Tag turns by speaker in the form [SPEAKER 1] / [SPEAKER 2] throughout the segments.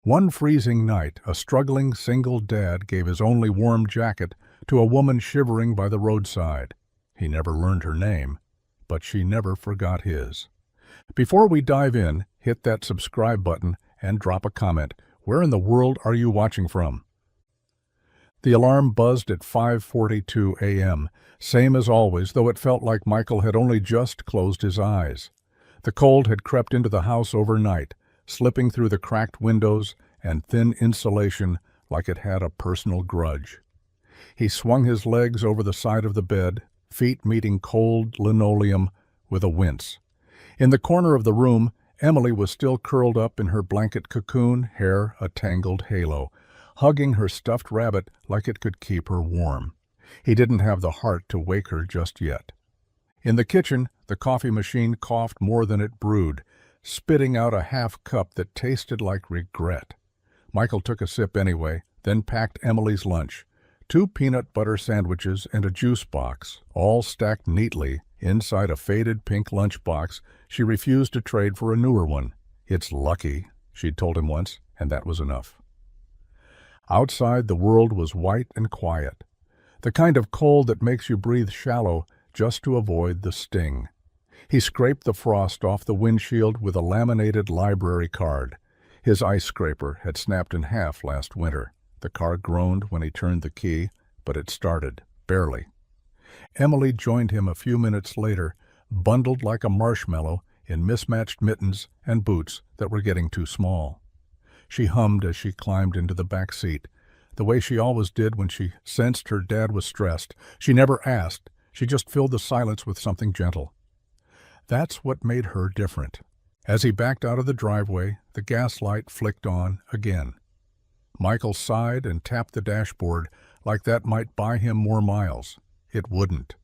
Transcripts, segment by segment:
[SPEAKER 1] One freezing night, a struggling single dad gave his only warm jacket to a woman shivering by the roadside. He never learned her name, but she never forgot his. Before we dive in, hit that subscribe button and drop a comment. Where in the world are you watching from? The alarm buzzed at 5:42 a.m., same as always, though it felt like Michael had only just closed his eyes. The cold had crept into the house overnight, slipping through the cracked windows and thin insulation like it had a personal grudge. He swung his legs over the side of the bed, feet meeting cold linoleum, with a wince. In the corner of the room, Emily was still curled up in her blanket cocoon, hair a tangled halo, hugging her stuffed rabbit like it could keep her warm. He didn't have the heart to wake her just yet. In the kitchen, the coffee machine coughed more than it brewed, spitting out a half cup that tasted like regret. Michael took a sip anyway, then packed Emily's lunch, 2 peanut butter sandwiches and a juice box, all stacked neatly inside a faded pink lunchbox she refused to trade for a newer one. "It's lucky," she'd told him once, and that was enough. Outside, the world was white and quiet, the kind of cold that makes you breathe shallow just to avoid the sting. He scraped the frost off the windshield with a laminated library card. His ice scraper had snapped in half last winter. The car groaned when he turned the key, but it started, barely. Emily joined him a few minutes later, bundled like a marshmallow in mismatched mittens and boots that were getting too small. She hummed as she climbed into the back seat, the way she always did when she sensed her dad was stressed. She never asked, she just filled the silence with something gentle. That's what made her different. As he backed out of the driveway, the gas light flicked on again. Michael sighed and tapped the dashboard like that might buy him more miles. It wouldn't.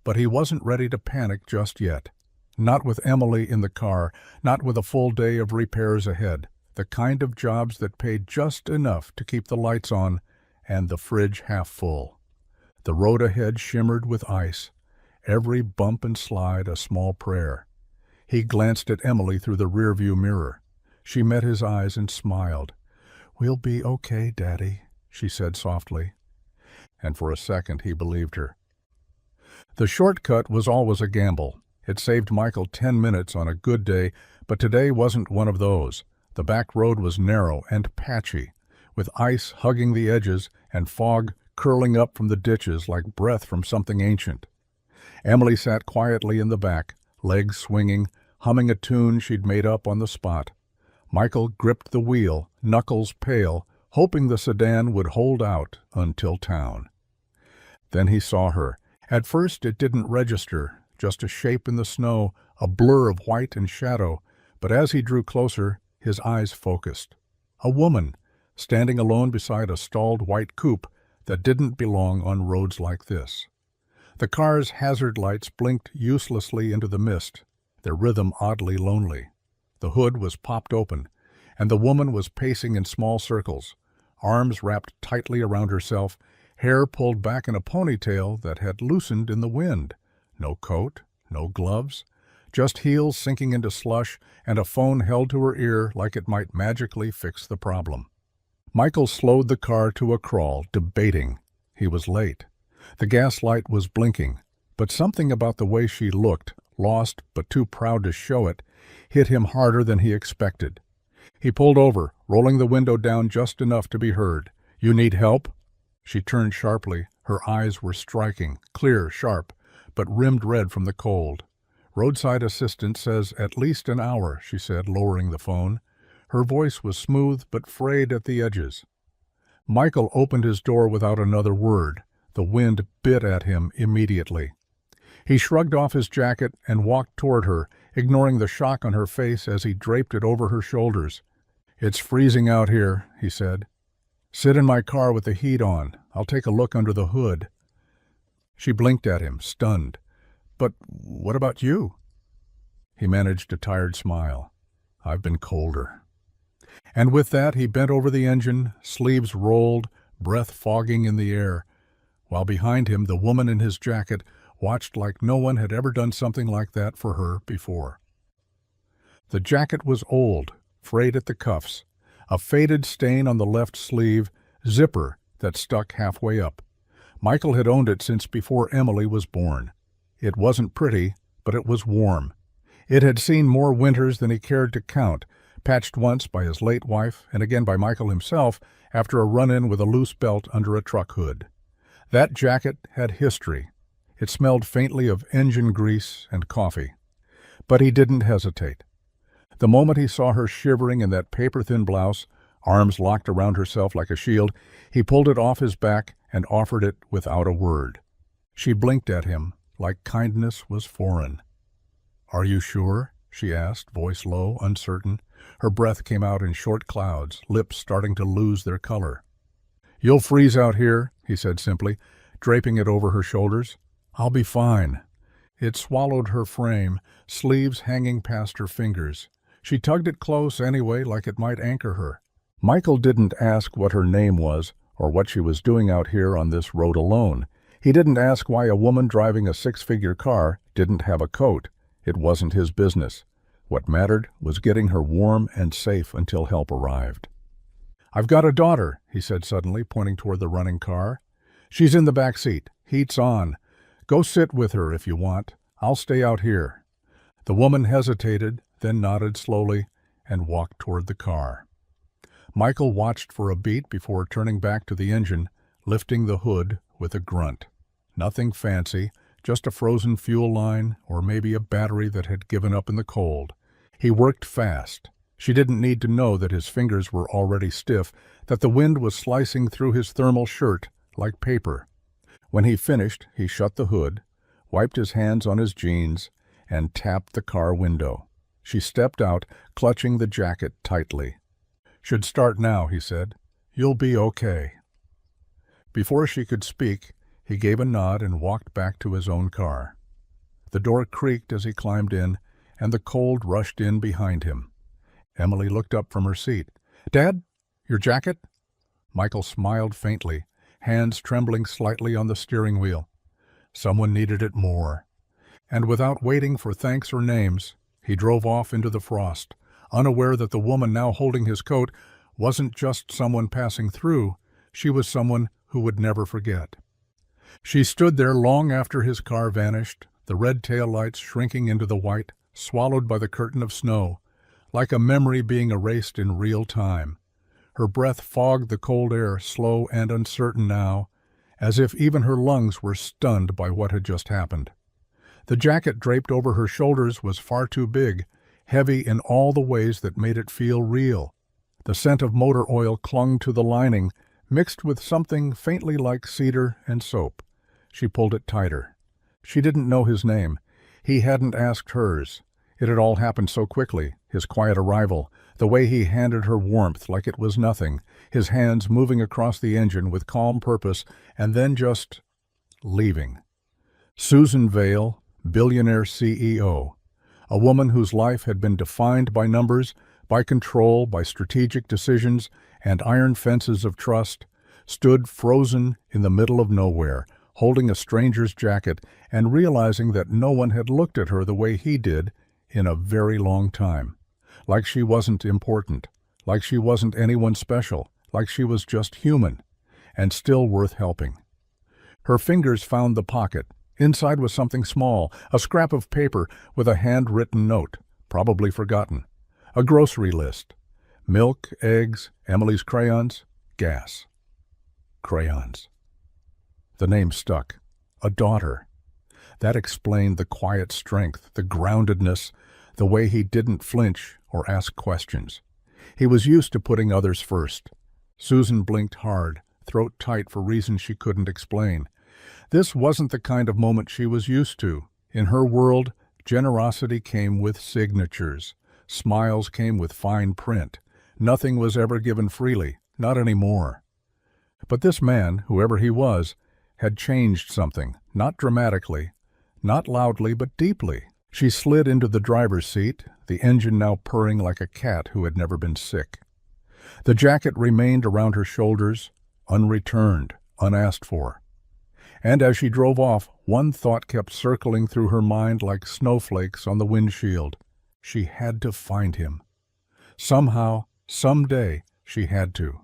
[SPEAKER 1] But he wasn't ready to panic just yet. Not with Emily in the car, not with a full day of repairs ahead. The kind of jobs that paid just enough to keep the lights on and the fridge half full. The road ahead shimmered with ice, every bump and slide a small prayer. He glanced at Emily through the rearview mirror. She met his eyes and smiled. "We'll be okay, Daddy," she said softly. And for a second he believed her. The shortcut was always a gamble. It saved Michael 10 minutes on a good day, but today wasn't one of those. The back road was narrow and patchy, with ice hugging the edges and fog curling up from the ditches like breath from something ancient. Emily sat quietly in the back, legs swinging, humming a tune she'd made up on the spot. Michael gripped the wheel, knuckles pale, hoping the sedan would hold out until town. Then he saw her. At first it didn't register, just a shape in the snow, a blur of white and shadow, but as he drew closer, his eyes focused. A woman, standing alone beside a stalled white coupe that didn't belong on roads like this. The car's hazard lights blinked uselessly into the mist, their rhythm oddly lonely. The hood was popped open, and the woman was pacing in small circles, arms wrapped tightly around herself, hair pulled back in a ponytail that had loosened in the wind. No coat, no gloves, just heels sinking into slush and a phone held to her ear like it might magically fix the problem. Michael slowed the car to a crawl, debating. He was late. The gas light was blinking, but something about the way she looked, lost but too proud to show it, hit him harder than he expected. He pulled over, rolling the window down just enough to be heard. "You need help?" She turned sharply. Her eyes were striking, clear, sharp, but rimmed red from the cold. "Roadside assistant says at least an hour," she said, lowering the phone. Her voice was smooth but frayed at the edges. Michael opened his door without another word. The wind bit at him immediately. He shrugged off his jacket and walked toward her, ignoring the shock on her face as he draped it over her shoulders. "It's freezing out here," he said. "Sit in my car with the heat on. I'll take a look under the hood." She blinked at him, stunned. "But what about you?" He managed a tired smile. "I've been colder." And with that he bent over the engine, sleeves rolled, breath fogging in the air, while behind him the woman in his jacket watched like no one had ever done something like that for her before. The jacket was old, frayed at the cuffs, A faded stain on the left sleeve, zipper that stuck halfway up. Michael had owned it since before Emily was born. It wasn't pretty, but it was warm. It had seen more winters than he cared to count, patched once by his late wife and again by Michael himself after a run-in with a loose belt under a truck hood. That jacket had history. It smelled faintly of engine grease and coffee. But he didn't hesitate. The moment he saw her shivering in that paper-thin blouse, arms locked around herself like a shield, he pulled it off his back and offered it without a word. She blinked at him, like kindness was foreign. "Are you sure?" she asked, voice low, uncertain. Her breath came out in short clouds, lips starting to lose their color. "You'll freeze out here," he said simply, draping it over her shoulders. "I'll be fine." It swallowed her frame, sleeves hanging past her fingers. She tugged it close anyway, like it might anchor her. Michael didn't ask what her name was or what she was doing out here on this road alone. He didn't ask why a woman driving a six-figure car didn't have a coat. It wasn't his business. What mattered was getting her warm and safe until help arrived. "I've got a daughter," he said suddenly, pointing toward the running car. "She's in the back seat. Heat's on. Go sit with her if you want. I'll stay out here." The woman hesitated, then nodded slowly and walked toward the car. Michael watched for a beat before turning back to the engine, lifting the hood with a grunt. Nothing fancy, just a frozen fuel line or maybe a battery that had given up in the cold. He worked fast. She didn't need to know that his fingers were already stiff, that the wind was slicing through his thermal shirt like paper. When he finished, he shut the hood, wiped his hands on his jeans, and tapped the car window. She stepped out, clutching the jacket tightly. "Should start now," he said. "You'll be okay." Before she could speak, he gave a nod and walked back to his own car. The door creaked as he climbed in, and the cold rushed in behind him. Emily looked up from her seat. "Dad, your jacket?" Michael smiled faintly, hands trembling slightly on the steering wheel. Someone needed it more. And without waiting for thanks or names, he drove off into the frost, unaware that the woman now holding his coat wasn't just someone passing through, she was someone who would never forget. She stood there long after his car vanished, the red taillights shrinking into the white, swallowed by the curtain of snow, like a memory being erased in real time. Her breath fogged the cold air, slow and uncertain now, as if even her lungs were stunned by what had just happened. The jacket draped over her shoulders was far too big, heavy in all the ways that made it feel real. The scent of motor oil clung to the lining, mixed with something faintly like cedar and soap. She pulled it tighter. She didn't know his name. He hadn't asked hers. It had all happened so quickly, his quiet arrival, the way he handed her warmth like it was nothing, his hands moving across the engine with calm purpose, and then just leaving. Susan Vale, billionaire CEO, a woman whose life had been defined by numbers, by control, by strategic decisions, and iron fences of trust, stood frozen in the middle of nowhere, holding a stranger's jacket and realizing that no one had looked at her the way he did in a very long time. Like she wasn't important, like she wasn't anyone special, like she was just human, and still worth helping. Her fingers found the pocket. Inside was something small, a scrap of paper with a handwritten note, probably forgotten. A grocery list. Milk, eggs, Emily's crayons, gas. Crayons. The name stuck. A daughter. That explained the quiet strength, the groundedness, the way he didn't flinch or ask questions. He was used to putting others first. Susan blinked hard, throat tight for reasons she couldn't explain. This wasn't the kind of moment she was used to. In her world, generosity came with signatures. Smiles came with fine print. Nothing was ever given freely, not anymore. But this man, whoever he was, had changed something, not dramatically, not loudly, but deeply. She slid into the driver's seat, the engine now purring like a cat who had never been sick. The jacket remained around her shoulders, unreturned, unasked for. And as she drove off, one thought kept circling through her mind like snowflakes on the windshield. She had to find him. Somehow, someday, She had to.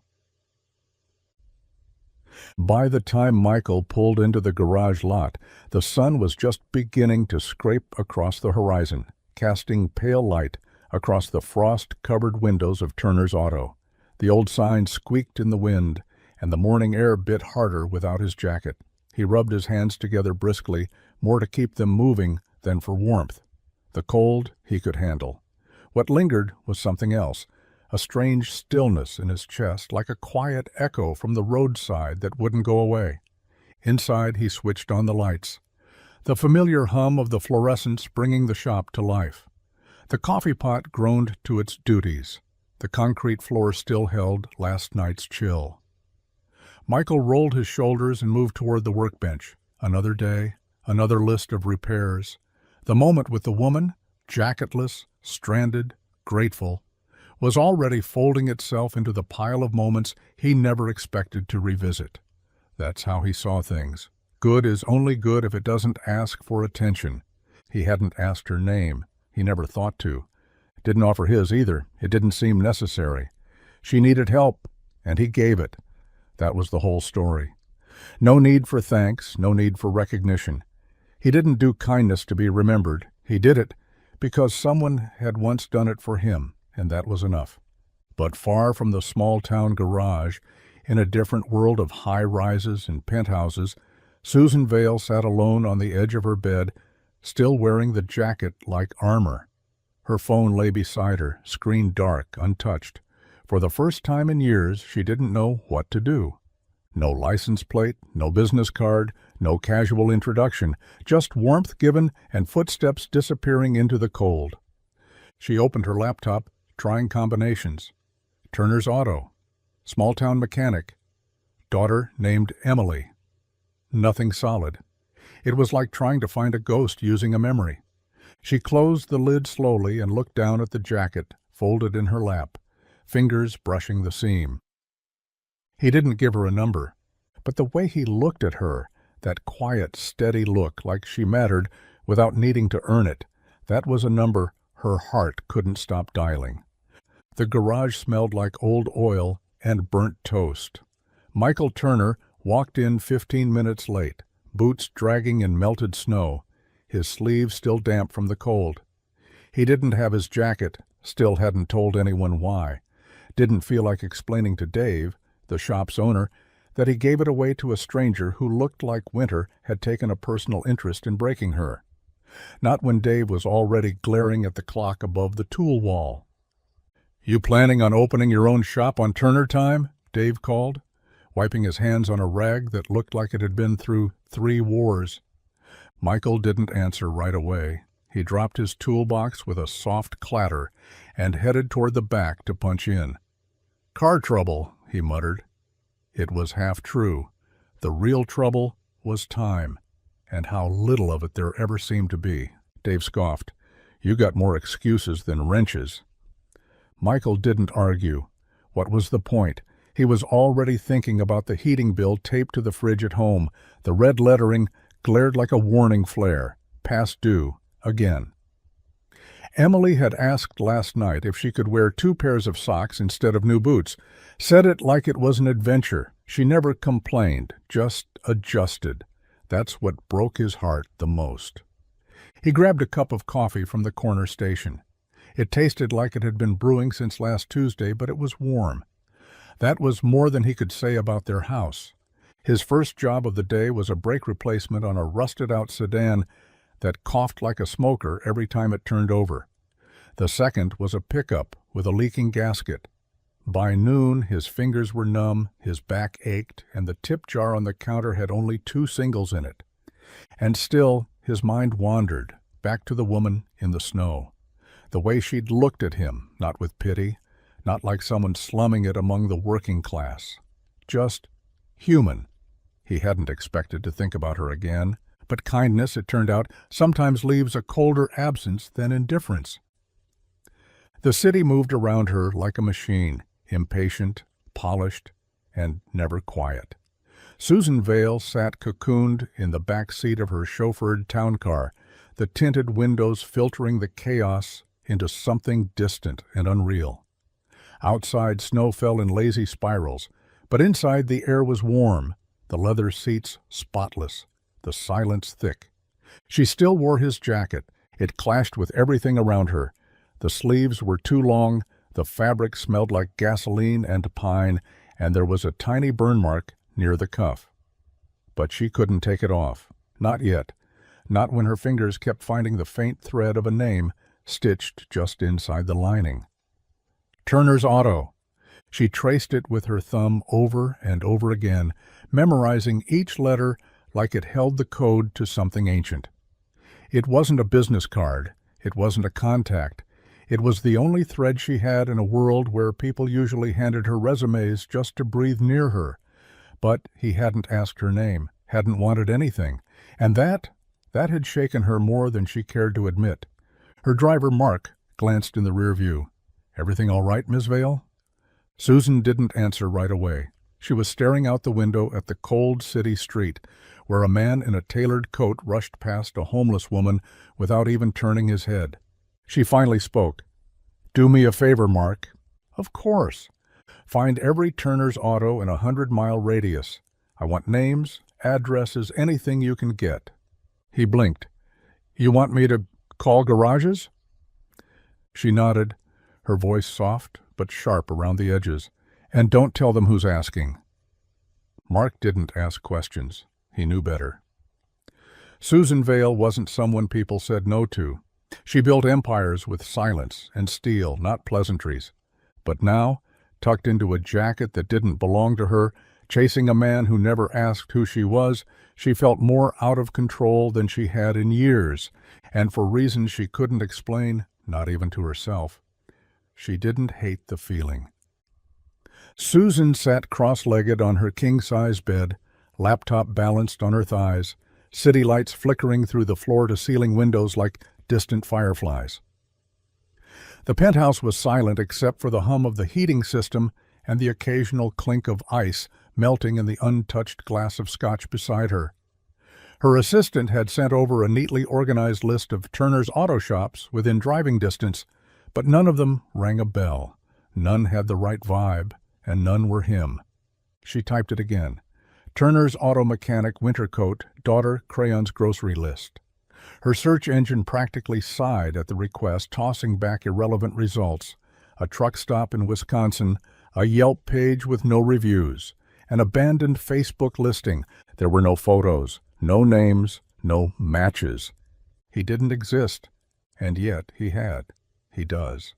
[SPEAKER 1] By the time Michael pulled into the garage lot, the sun was just beginning to scrape across the horizon, casting pale light across the frost-covered windows of Turner's Auto. The old sign squeaked in the wind, and the morning air bit harder without his jacket. He rubbed his hands together briskly, more to keep them moving than for warmth. The cold he could handle. What lingered was something else, a strange stillness in his chest, like a quiet echo from the roadside that wouldn't go away. Inside, he switched on the lights, the familiar hum of the fluorescents bringing the shop to life. The coffee pot groaned to its duties. The concrete floor still held last night's chill. Michael rolled his shoulders and moved toward the workbench. Another day, another list of repairs. The moment with the woman, jacketless, stranded, grateful, was already folding itself into the pile of moments he never expected to revisit. That's how he saw things. Good is only good if it doesn't ask for attention. He hadn't asked her name. He never thought to. Didn't offer his either. It didn't seem necessary. She needed help, and he gave it. That was the whole story. No need for thanks, no need for recognition. He didn't do kindness to be remembered. He did it because someone had once done it for him, and that was enough. But far from the small-town garage, in a different world of high-rises and penthouses, Susan Vale sat alone on the edge of her bed, still wearing the jacket like armor. Her phone lay beside her, screen dark, untouched. For the first time in years, she didn't know what to do. No license plate, no business card, no casual introduction, just warmth given and footsteps disappearing into the cold. She opened her laptop, trying combinations. Turner's Auto, small-town mechanic, daughter named Emily. Nothing solid. It was like trying to find a ghost using a memory. She closed the lid slowly and looked down at the jacket, folded in her lap, fingers brushing the seam. He didn't give her a number, but the way he looked at her, that quiet, steady look like she mattered without needing to earn it, that was a number her heart couldn't stop dialing. The garage smelled like old oil and burnt toast. Michael Turner walked in 15 minutes late, boots dragging in melted snow, his sleeves still damp from the cold. He didn't have his jacket, still hadn't told anyone why. Didn't feel like explaining to Dave, the shop's owner, that he gave it away to a stranger who looked like Winter had taken a personal interest in breaking her. Not when Dave was already glaring at the clock above the tool wall. "You planning on opening your own shop on Turner time?" Dave called, wiping his hands on a rag that looked like it had been through 3 wars. Michael didn't answer right away. He dropped his toolbox with a soft clatter and headed toward the back to punch in. "Car trouble," he muttered. It was half true. The real trouble was time, and how little of it there ever seemed to be. Dave scoffed. "You got more excuses than wrenches." Michael didn't argue. What was the point? He was already thinking about the heating bill taped to the fridge at home. The red lettering glared like a warning flare. Past due. Again. Emily had asked last night if she could wear 2 pairs of socks instead of new boots. Said it like it was an adventure. She never complained, just adjusted. That's what broke his heart the most. He grabbed a cup of coffee from the corner station. It tasted like it had been brewing since last Tuesday, but it was warm. That was more than he could say about their house. His first job of the day was a brake replacement on a rusted-out sedan that coughed like a smoker every time it turned over. The second was a pickup with a leaking gasket. By noon, his fingers were numb, his back ached, and the tip jar on the counter had only 2 singles in it. And still, his mind wandered, back to the woman in the snow. The way she'd looked at him, not with pity, not like someone slumming it among the working class. Just human. He hadn't expected to think about her again, but kindness, it turned out, sometimes leaves a colder absence than indifference. The city moved around her like a machine, impatient, polished, and never quiet. Susan Vale sat cocooned in the back seat of her chauffeured town car, the tinted windows filtering the chaos into something distant and unreal. Outside, snow fell in lazy spirals, but inside the air was warm, the leather seats spotless, the silence thick. She still wore his jacket. It clashed with everything around her. The sleeves were too long, the fabric smelled like gasoline and pine, and there was a tiny burn mark near the cuff. But she couldn't take it off. Not yet. Not when her fingers kept finding the faint thread of a name stitched just inside the lining. Turner's Auto. She traced it with her thumb over and over again, memorizing each letter like it held the code to something ancient. It wasn't a business card. It wasn't a contact. It was the only thread she had in a world where people usually handed her resumes just to breathe near her. But he hadn't asked her name, hadn't wanted anything, and that had shaken her more than she cared to admit. Her driver, Mark, glanced in the rear view. "Everything all right, Miss Vale?" Susan didn't answer right away. She was staring out the window at the cold city street, where a man in a tailored coat rushed past a homeless woman without even turning his head. She finally spoke. "Do me a favor, Mark." "Of course." "Find every Turner's Auto in a 100-mile radius. I want names, addresses, anything you can get." He blinked. "You want me to call garages?" She nodded, her voice soft but sharp around the edges. "And don't tell them who's asking." Mark didn't ask questions. He knew better. Susan Vale wasn't someone people said no to. She built empires with silence and steel, not pleasantries. But now, tucked into a jacket that didn't belong to her, chasing a man who never asked who she was, she felt more out of control than she had in years, and for reasons she couldn't explain, not even to herself. She didn't hate the feeling. Susan sat cross-legged on her king-size bed, laptop balanced on her thighs, city lights flickering through the floor-to-ceiling windows like distant fireflies. The penthouse was silent except for the hum of the heating system and the occasional clink of ice melting in the untouched glass of scotch beside her. Her assistant had sent over a neatly organized list of Turner's Auto shops within driving distance, but none of them rang a bell. None had the right vibe, and none were him. She typed it again. Turner's Auto Mechanic winter coat, daughter crayons grocery list. Her search engine practically sighed at the request, tossing back irrelevant results. A truck stop in Wisconsin, a Yelp page with no reviews, an abandoned Facebook listing. There were no photos, no names, no matches. He didn't exist, and yet he had. He does.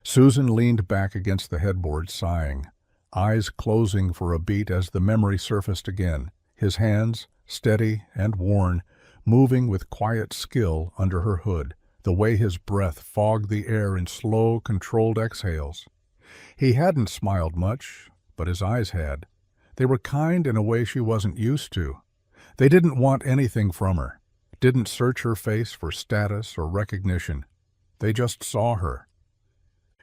[SPEAKER 1] Susan leaned back against the headboard, sighing, eyes closing for a beat as the memory surfaced again, his hands, steady and worn, moving with quiet skill under her hood, the way his breath fogged the air in slow, controlled exhales. He hadn't smiled much, but his eyes had. They were kind in a way she wasn't used to. They didn't want anything from her, didn't search her face for status or recognition. They just saw her.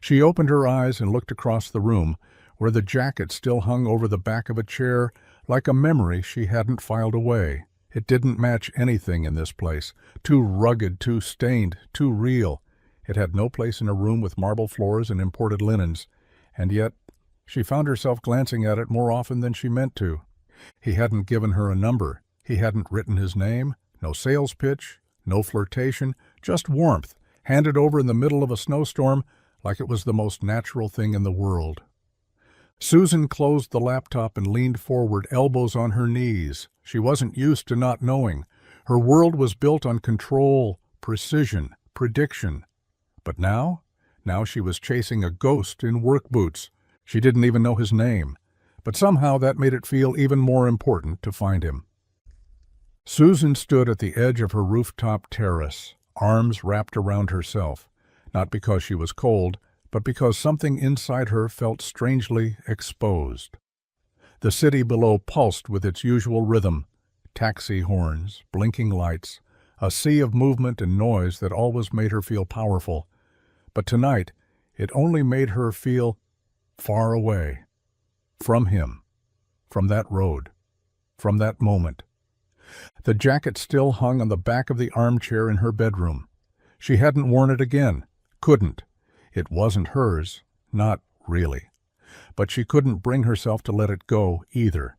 [SPEAKER 1] She opened her eyes and looked across the room, where the jacket still hung over the back of a chair like a memory she hadn't filed away. It didn't match anything in this place. Too rugged, too stained, too real. It had no place in a room with marble floors and imported linens. And yet, she found herself glancing at it more often than she meant to. He hadn't given her a number. He hadn't written his name. No sales pitch. No flirtation. Just warmth, handed over in the middle of a snowstorm like it was the most natural thing in the world. Susan closed the laptop and leaned forward, elbows on her knees. She wasn't used to not knowing. Her world was built on control, precision, prediction. But now she was chasing a ghost in work boots. She didn't even know his name. But somehow that made it feel even more important to find him. Susan stood at the edge of her rooftop terrace, arms wrapped around herself, not because she was cold, but because something inside her felt strangely exposed. The city below pulsed with its usual rhythm, taxi horns, blinking lights, a sea of movement and noise that always made her feel powerful. But tonight, it only made her feel far away. From him. From that road. From that moment. The jacket still hung on the back of the armchair in her bedroom. She hadn't worn it again. Couldn't. It wasn't hers. Not really. But she couldn't bring herself to let it go either.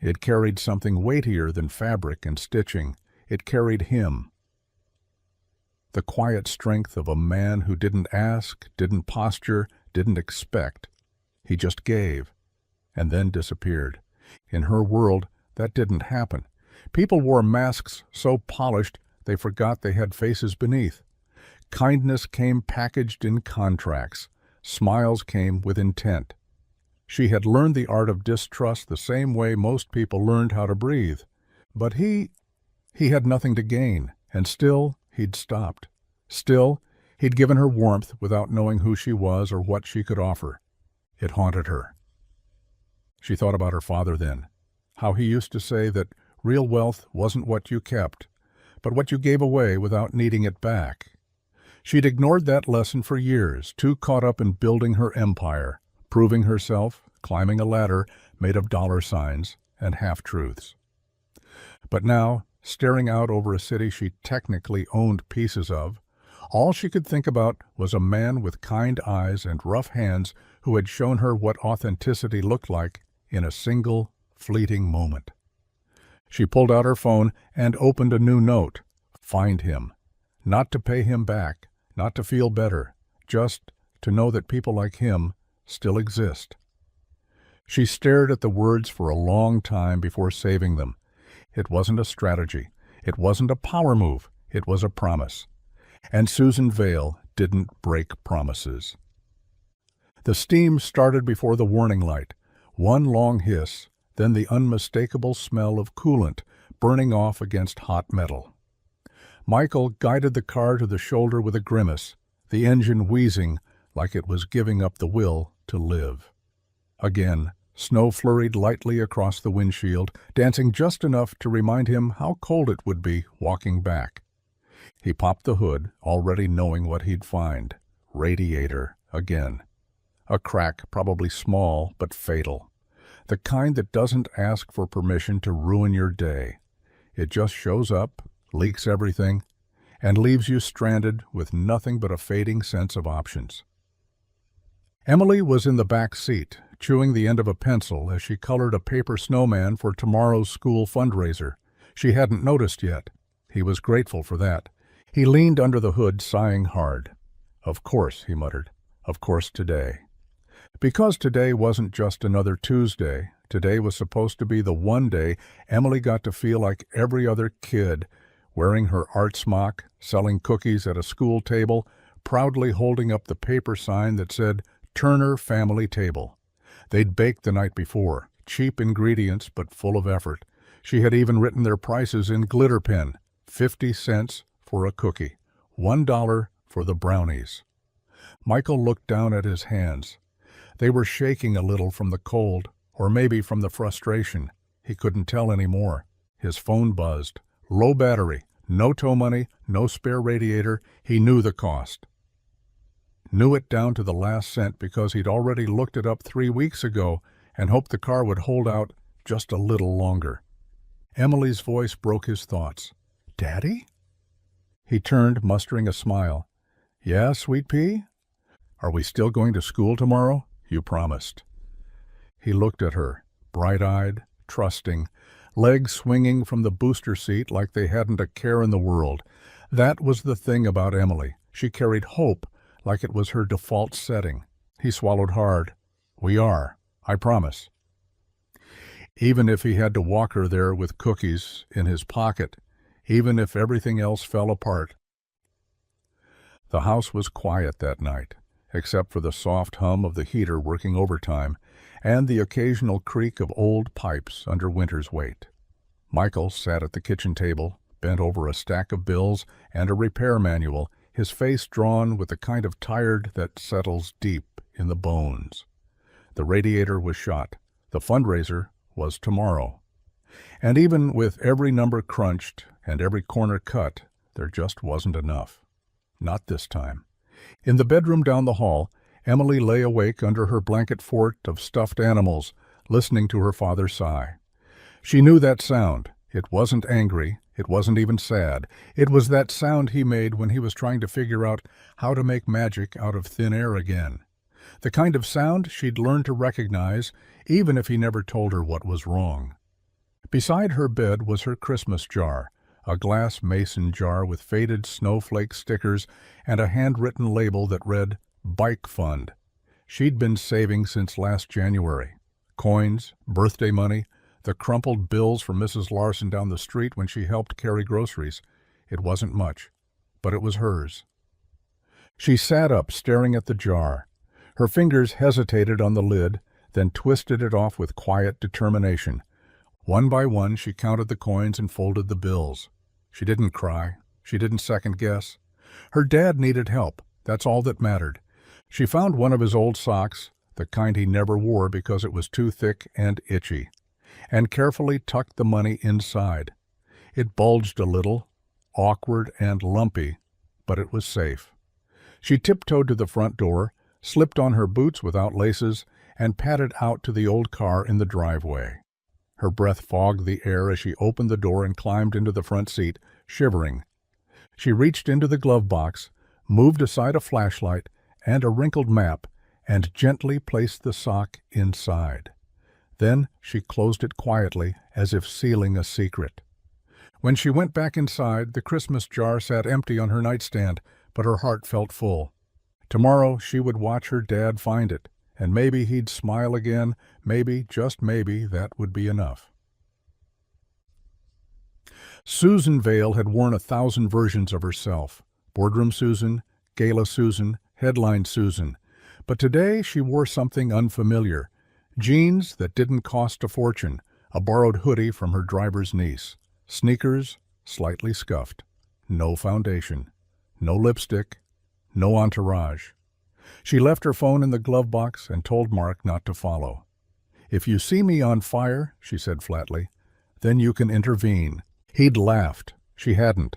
[SPEAKER 1] It carried something weightier than fabric and stitching. It carried him. The quiet strength of a man who didn't ask, didn't posture, didn't expect. He just gave, and then disappeared. In her world, that didn't happen. People wore masks so polished they forgot they had faces beneath. Kindness came packaged in contracts. Smiles came with intent. She had learned the art of distrust the same way most people learned how to breathe. But he had nothing to gain, and still he'd stopped. Still, he'd given her warmth without knowing who she was or what she could offer. It haunted her. She thought about her father then, how he used to say that real wealth wasn't what you kept, but what you gave away without needing it back. She'd ignored that lesson for years, too caught up in building her empire, proving herself, climbing a ladder made of dollar signs and half-truths. But now, staring out over a city she technically owned pieces of, all she could think about was a man with kind eyes and rough hands who had shown her what authenticity looked like in a single, fleeting moment. She pulled out her phone and opened a new note. Find him. Not to pay him back, not to feel better, just to know that people like him still exist. She stared at the words for a long time before saving them. It wasn't a strategy. It wasn't a power move. It was a promise. And Susan Vale didn't break promises. The steam started before the warning light. One long hiss, then the unmistakable smell of coolant burning off against hot metal. Michael guided the car to the shoulder with a grimace, the engine wheezing like it was giving up the will to live. Again, snow flurried lightly across the windshield, dancing just enough to remind him how cold it would be walking back. He popped the hood, already knowing what he'd find. Radiator again. A crack, probably small but fatal. The kind that doesn't ask for permission to ruin your day. It just shows up, leaks everything, and leaves you stranded with nothing but a fading sense of options. Emily was in the back seat, chewing the end of a pencil as she colored a paper snowman for tomorrow's school fundraiser. She hadn't noticed yet. He was grateful for that. He leaned under the hood, sighing hard. Of course, he muttered. Of course today. Because today wasn't just another Tuesday. Today was supposed to be the one day Emily got to feel like every other kid, wearing her art smock, selling cookies at a school table, proudly holding up the paper sign that said, Turner Family Table. They'd baked the night before, cheap ingredients but full of effort. She had even written their prices in glitter pen, 50 cents for a cookie, $1 for the brownies. Michael looked down at his hands. They were shaking a little from the cold, or maybe from the frustration. He couldn't tell anymore. His phone buzzed. Low battery, no tow money, no spare radiator. He knew the cost. Knew it down to the last cent because he'd already looked it up 3 weeks ago and hoped the car would hold out just a little longer. Emily's voice broke his thoughts. Daddy? He turned, mustering a smile. Yeah, sweet pea? Are we still going to school tomorrow? You promised. He looked at her, bright-eyed, trusting, legs swinging from the booster seat like they hadn't a care in the world. That was the thing about Emily. She carried hope like it was her default setting. He swallowed hard. We are. I promise. Even if he had to walk her there with cookies in his pocket, even if everything else fell apart. The house was quiet that night, except for the soft hum of the heater working overtime and the occasional creak of old pipes under winter's weight. Michael sat at the kitchen table, bent over a stack of bills and a repair manual, his face drawn with the kind of tired that settles deep in the bones. The radiator was shot. The fundraiser was tomorrow. And even with every number crunched and every corner cut, there just wasn't enough. Not this time. In the bedroom down the hall, Emily lay awake under her blanket fort of stuffed animals, listening to her father sigh. She knew that sound. It wasn't angry. It wasn't even sad. It was that sound he made when he was trying to figure out how to make magic out of thin air again. The kind of sound she'd learned to recognize, even if he never told her what was wrong. Beside her bed was her Christmas jar, a glass mason jar with faded snowflake stickers and a handwritten label that read, "Bike Fund." She'd been saving since last January. Coins, birthday money, the crumpled bills from Mrs. Larson down the street when she helped carry groceries. It wasn't much, but it was hers. She sat up, staring at the jar. Her fingers hesitated on the lid, then twisted it off with quiet determination. One by one, she counted the coins and folded the bills. She didn't cry. She didn't second-guess. Her dad needed help. That's all that mattered. She found one of his old socks, the kind he never wore because it was too thick and itchy, and carefully tucked the money inside. It bulged a little, awkward and lumpy, but it was safe. She tiptoed to the front door, slipped on her boots without laces, and padded out to the old car in the driveway. Her breath fogged the air as she opened the door and climbed into the front seat, shivering. She reached into the glove box, moved aside a flashlight and a wrinkled map, and gently placed the sock inside. Then she closed it quietly, as if sealing a secret. When she went back inside, the Christmas jar sat empty on her nightstand, but her heart felt full. Tomorrow she would watch her dad find it, and maybe he'd smile again. Maybe, just maybe, that would be enough. Susan Vale had worn 1,000 versions of herself. Boardroom Susan, Gala Susan, Headline Susan. But today she wore something unfamiliar. Jeans that didn't cost a fortune, a borrowed hoodie from her driver's niece. Sneakers, slightly scuffed. No foundation. No lipstick. No entourage. She left her phone in the glove box and told Mark not to follow. "If you see me on fire," she said flatly, "then you can intervene." He'd laughed. She hadn't.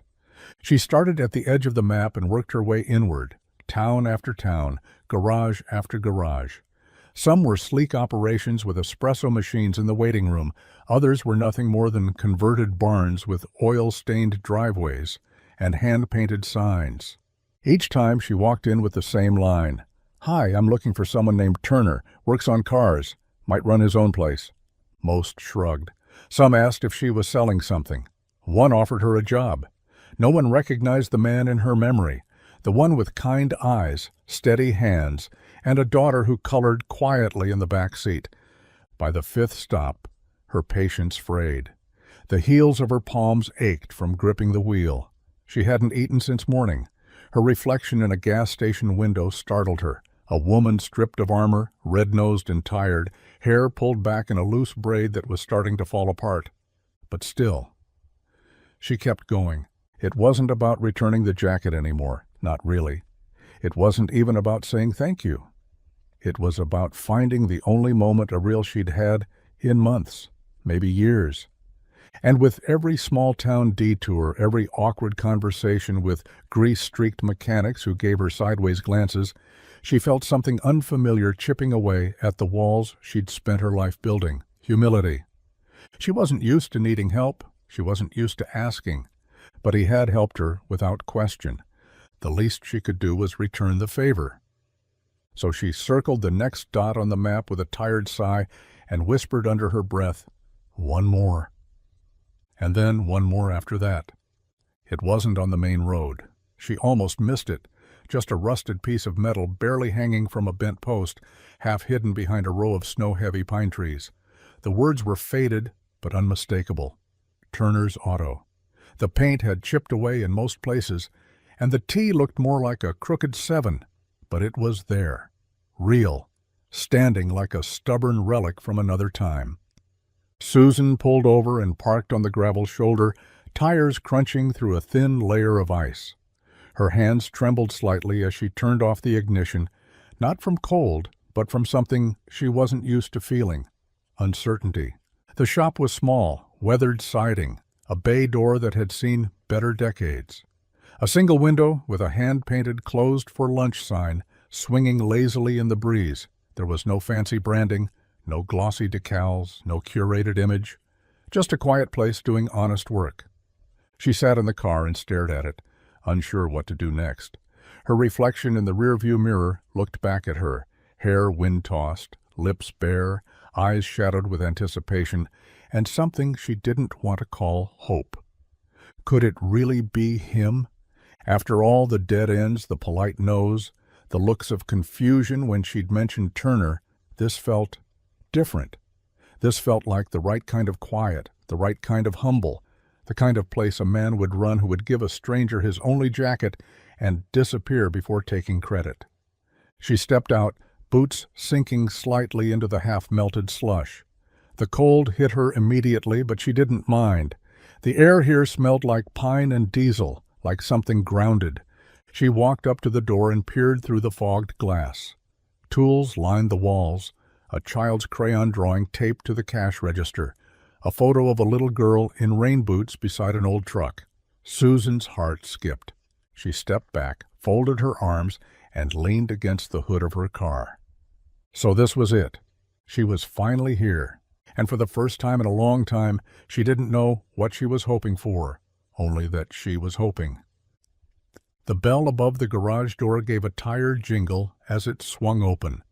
[SPEAKER 1] She started at the edge of the map and worked her way inward, town after town, garage after garage. Some were sleek operations with espresso machines in the waiting room. Others were nothing more than converted barns with oil-stained driveways and hand-painted signs. Each time she walked in with the same line. "Hi, I'm looking for someone named Turner, works on cars, might run his own place." Most shrugged. Some asked if she was selling something. One offered her a job. No one recognized the man in her memory, the one with kind eyes, steady hands, and a daughter who colored quietly in the back seat. By the 5th stop, her patience frayed. The heels of her palms ached from gripping the wheel. She hadn't eaten since morning. Her reflection in a gas station window startled her. A woman stripped of armor, red-nosed and tired, hair pulled back in a loose braid that was starting to fall apart. But still. She kept going. It wasn't about returning the jacket anymore, not really. It wasn't even about saying thank you. It was about finding the only moment of real she'd had in months, maybe years. And with every small-town detour, every awkward conversation with grease-streaked mechanics who gave her sideways glances, she felt something unfamiliar chipping away at the walls she'd spent her life building. Humility. She wasn't used to needing help. She wasn't used to asking. But he had helped her without question. The least she could do was return the favor. So she circled the next dot on the map with a tired sigh and whispered under her breath, "One more." And then one more after that. It wasn't on the main road. She almost missed it, just a rusted piece of metal barely hanging from a bent post, half hidden behind a row of snow-heavy pine trees. The words were faded but unmistakable. Turner's Auto. The paint had chipped away in most places, and the T looked more like a crooked 7, but it was there, real, standing like a stubborn relic from another time. Susan pulled over and parked on the gravel shoulder, tires crunching through a thin layer of ice. Her hands trembled slightly as she turned off the ignition, not from cold, but from something she wasn't used to feeling, uncertainty. The shop was small, weathered siding, a bay door that had seen better decades. A single window with a hand-painted "Closed for Lunch" sign swinging lazily in the breeze. There was no fancy branding, no glossy decals, no curated image, just a quiet place doing honest work. She sat in the car and stared at it, unsure what to do next. Her reflection in the rearview mirror looked back at her, hair wind-tossed, lips bare, eyes shadowed with anticipation, and something she didn't want to call hope. Could it really be him? After all the dead ends, the polite no's, the looks of confusion when she'd mentioned Turner, this felt different. This felt like the right kind of quiet, the right kind of humble, the kind of place a man would run who would give a stranger his only jacket and disappear before taking credit. She stepped out, boots sinking slightly into the half-melted slush. The cold hit her immediately, but she didn't mind. The air here smelled like pine and diesel, like something grounded. She walked up to the door and peered through the fogged glass. Tools lined the walls, a child's crayon drawing taped to the cash register, a photo of a little girl in rain boots beside an old truck. Susan's heart skipped. She stepped back, folded her arms, and leaned against the hood of her car. So this was it. She was finally here. And for the first time in a long time, she didn't know what she was hoping for, only that she was hoping. The bell above the garage door gave a tired jingle as it swung open.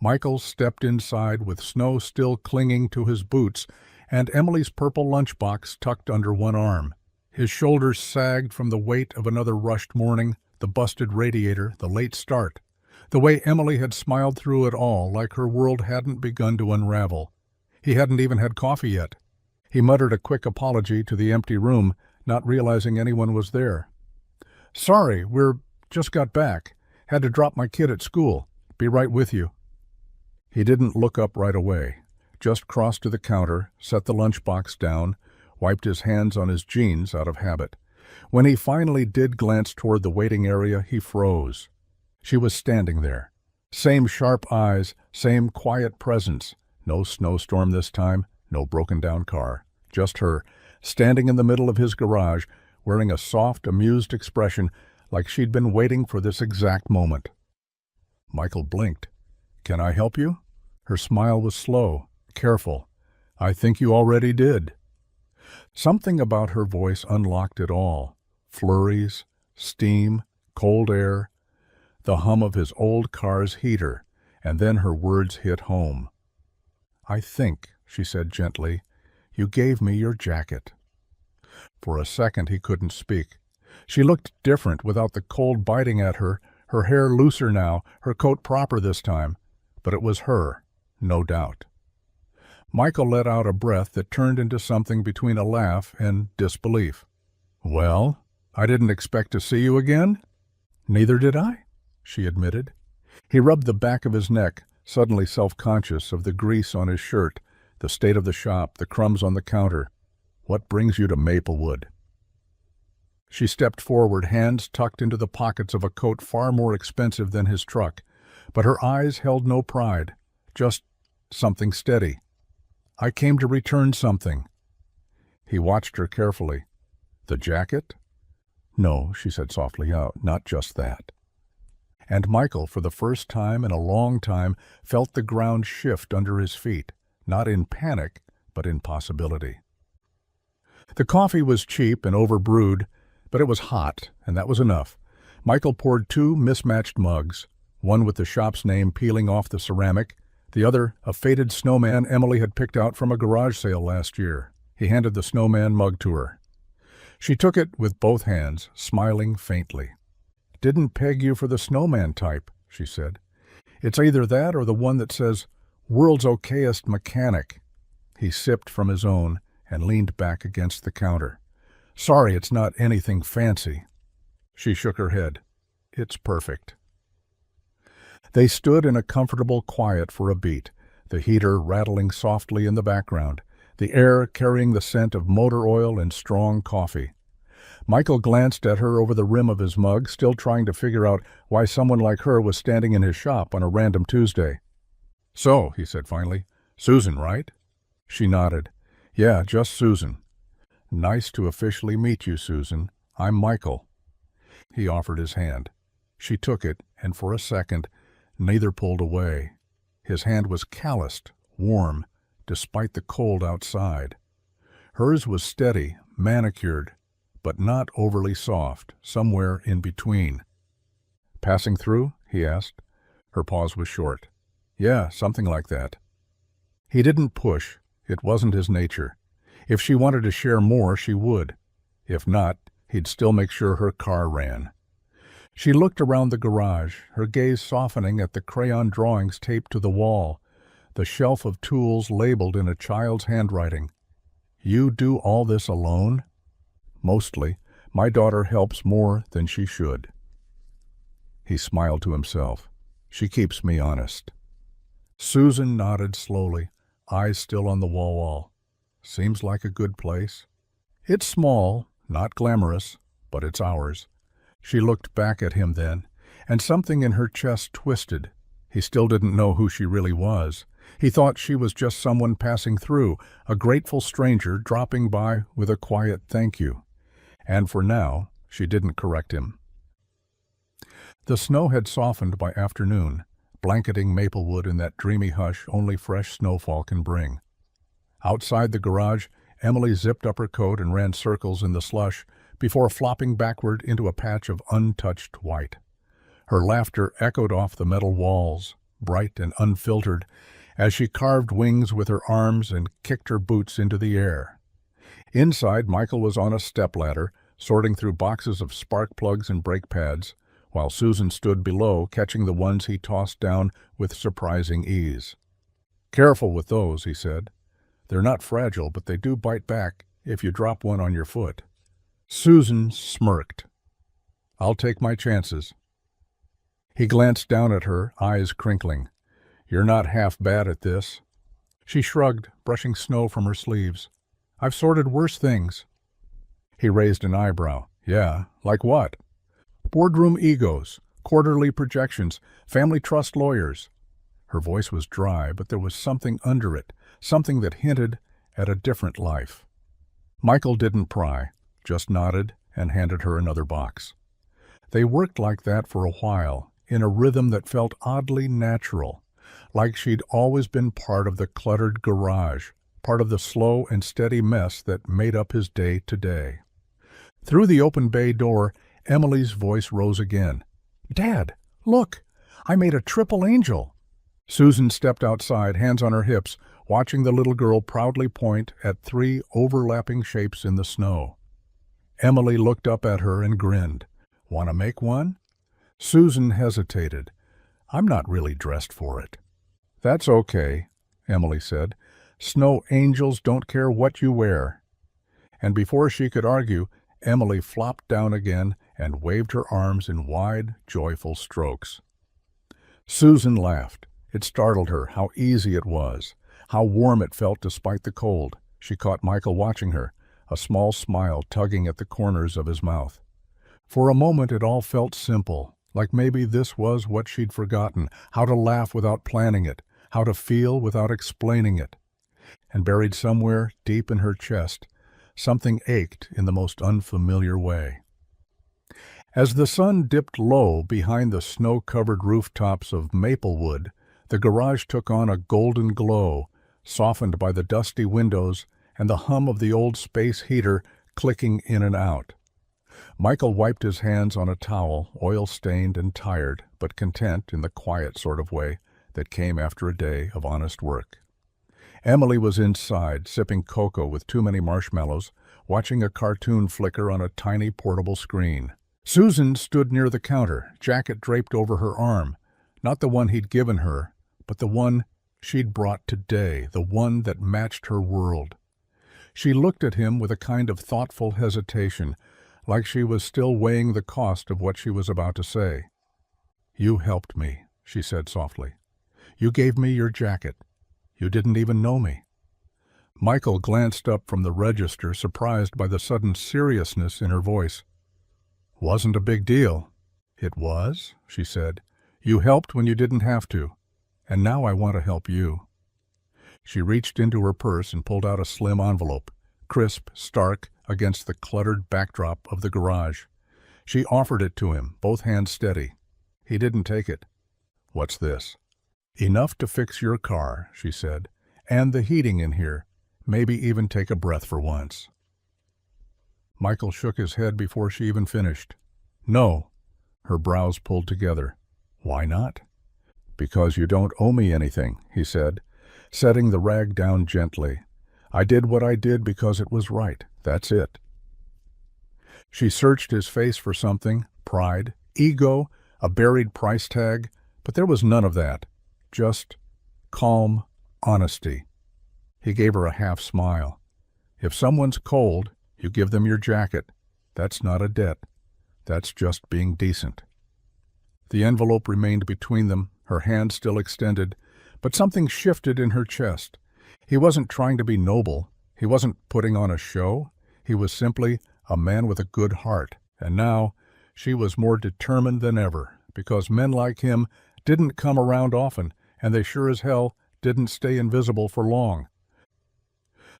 [SPEAKER 1] Michael stepped inside with snow still clinging to his boots and Emily's purple lunchbox tucked under one arm. His shoulders sagged from the weight of another rushed morning, the busted radiator, the late start. The way Emily had smiled through it all, like her world hadn't begun to unravel. He hadn't even had coffee yet. He muttered a quick apology to the empty room, not realizing anyone was there. "Sorry, just got back. Had to drop my kid at school. Be right with you." He didn't look up right away, just crossed to the counter, set the lunchbox down, wiped his hands on his jeans out of habit. When he finally did glance toward the waiting area, he froze. She was standing there. Same sharp eyes, same quiet presence. No snowstorm this time, no broken-down car. Just her, standing in the middle of his garage, wearing a soft, amused expression like she'd been waiting for this exact moment. Michael blinked. "Can I help you?" Her smile was slow, careful. "I think you already did." Something about her voice unlocked it all. Flurries, steam, cold air, the hum of his old car's heater, and then her words hit home. "I think," she said gently, "you gave me your jacket." For a second he couldn't speak. She looked different without the cold biting at her, her hair looser now, her coat proper this time. But it was her, no doubt. Michael let out a breath that turned into something between a laugh and disbelief. "Well, I didn't expect to see you again?" "Neither did I," she admitted. He rubbed the back of his neck, suddenly self-conscious of the grease on his shirt, the state of the shop, the crumbs on the counter. "What brings you to Maplewood?" She stepped forward, hands tucked into the pockets of a coat far more expensive than his truck, but her eyes held no pride, just something steady. "I came to return something." He watched her carefully. "The jacket?" "No," she said softly, "not just that." And Michael, for the first time in a long time, felt the ground shift under his feet, not in panic, but in possibility. The coffee was cheap and overbrewed, but it was hot, and that was enough. Michael poured 2 mismatched mugs, one with the shop's name peeling off the ceramic, the other a faded snowman Emily had picked out from a garage sale last year. He handed the snowman mug to her. She took it with both hands, smiling faintly. "Didn't peg you for the snowman type," she said. "It's either that or the one that says, 'World's okayest mechanic.'" He sipped from his own and leaned back against the counter. "Sorry, it's not anything fancy." She shook her head. "It's perfect." They stood in a comfortable quiet for a beat, the heater rattling softly in the background, the air carrying the scent of motor oil and strong coffee. Michael glanced at her over the rim of his mug, still trying to figure out why someone like her was standing in his shop on a random Tuesday. "So," he said finally, "Susan, right?" She nodded. "Yeah, just Susan." "Nice to officially meet you, Susan. I'm Michael." He offered his hand. She took it, and for a second, neither pulled away. His hand was calloused, warm, despite the cold outside. Hers was steady, manicured, but not overly soft, somewhere in between. "Passing through?" he asked. Her pause was short. Yeah, something like that. He didn't push. It wasn't his nature. If she wanted to share more, she would. If not, he'd still make sure her car ran. She looked around the garage, her gaze softening at the crayon drawings taped to the wall, the shelf of tools labeled in a child's handwriting. You do all this alone? Mostly. My daughter helps more than she should. He smiled to himself. She keeps me honest. Susan nodded slowly, eyes still on the wall. Seems like a good place. It's small, not glamorous, but it's ours. She looked back at him then, and something in her chest twisted. He still didn't know who she really was. He thought she was just someone passing through, a grateful stranger dropping by with a quiet thank you. And for now, she didn't correct him. The snow had softened by afternoon, blanketing Maplewood in that dreamy hush only fresh snowfall can bring. Outside the garage, Emily zipped up her coat and ran circles in the slush before flopping backward into a patch of untouched white. Her laughter echoed off the metal walls, bright and unfiltered, as she carved wings with her arms and kicked her boots into the air. Inside, Michael was on a stepladder, sorting through boxes of spark plugs and brake pads, while Susan stood below, catching the ones he tossed down with surprising ease. "Careful with those," he said. "They're not fragile, but they do bite back if you drop one on your foot." Susan smirked. "I'll take my chances." He glanced down at her, eyes crinkling. "You're not half bad at this." She shrugged, brushing snow from her sleeves. "I've sorted worse things." He raised an eyebrow. "Yeah, like what?" "Boardroom egos, quarterly projections, family trust lawyers." Her voice was dry, but there was something under it, something that hinted at a different life. Michael didn't pry, just nodded and handed her another box. They worked like that for a while, in a rhythm that felt oddly natural, like she'd always been part of the cluttered garage, part of the slow and steady mess that made up his day to day. Through the open bay door, Emily's voice rose again. "Dad, look! I made a triple angel!" Susan stepped outside, hands on her hips, watching the little girl proudly point at 3 overlapping shapes in the snow. Emily looked up at her and grinned. "Want to make one?" Susan hesitated. "I'm not really dressed for it." "That's okay," Emily said. "Snow angels don't care what you wear." And before she could argue, Emily flopped down again and waved her arms in wide, joyful strokes. Susan laughed. It startled her how easy it was, how warm it felt despite the cold. She caught Michael watching her, a small smile tugging at the corners of his mouth. For a moment it all felt simple, like maybe this was what she'd forgotten, how to laugh without planning it, how to feel without explaining it. And buried somewhere deep in her chest, something ached in the most unfamiliar way. As the sun dipped low behind the snow-covered rooftops of Maplewood, the garage took on a golden glow, softened by the dusty windows and the hum of the old space heater clicking in and out. Michael wiped his hands on a towel, oil-stained and tired, but content in the quiet sort of way that came after a day of honest work. Emily was inside, sipping cocoa with too many marshmallows, watching a cartoon flicker on a tiny portable screen. Susan stood near the counter, jacket draped over her arm, not the one he'd given her, but the one she'd brought today, the one that matched her world. She looked at him with a kind of thoughtful hesitation, like she was still weighing the cost of what she was about to say. "You helped me," she said softly. "You gave me your jacket. You didn't even know me." Michael glanced up from the register, surprised by the sudden seriousness in her voice. "Wasn't a big deal." "It was," she said. "You helped when you didn't have to. And now I want to help you." She reached into her purse and pulled out a slim envelope, crisp, stark, against the cluttered backdrop of the garage. She offered it to him, both hands steady. He didn't take it. "What's this?" "Enough to fix your car," she said, "and the heating in here. Maybe even take a breath for once." Michael shook his head before she even finished. "No." Her brows pulled together. "Why not?" "Because you don't owe me anything," he said, setting the rag down gently. "I did what I did because it was right. That's it." She searched his face for something, pride, ego, a buried price tag, but there was none of that. Just calm honesty. He gave her a half smile. "If someone's cold, you give them your jacket. That's not a debt. That's just being decent." The envelope remained between them, her hand still extended, but something shifted in her chest. He wasn't trying to be noble. He wasn't putting on a show. He was simply a man with a good heart, and now she was more determined than ever, because men like him didn't come around often, and they sure as hell didn't stay invisible for long.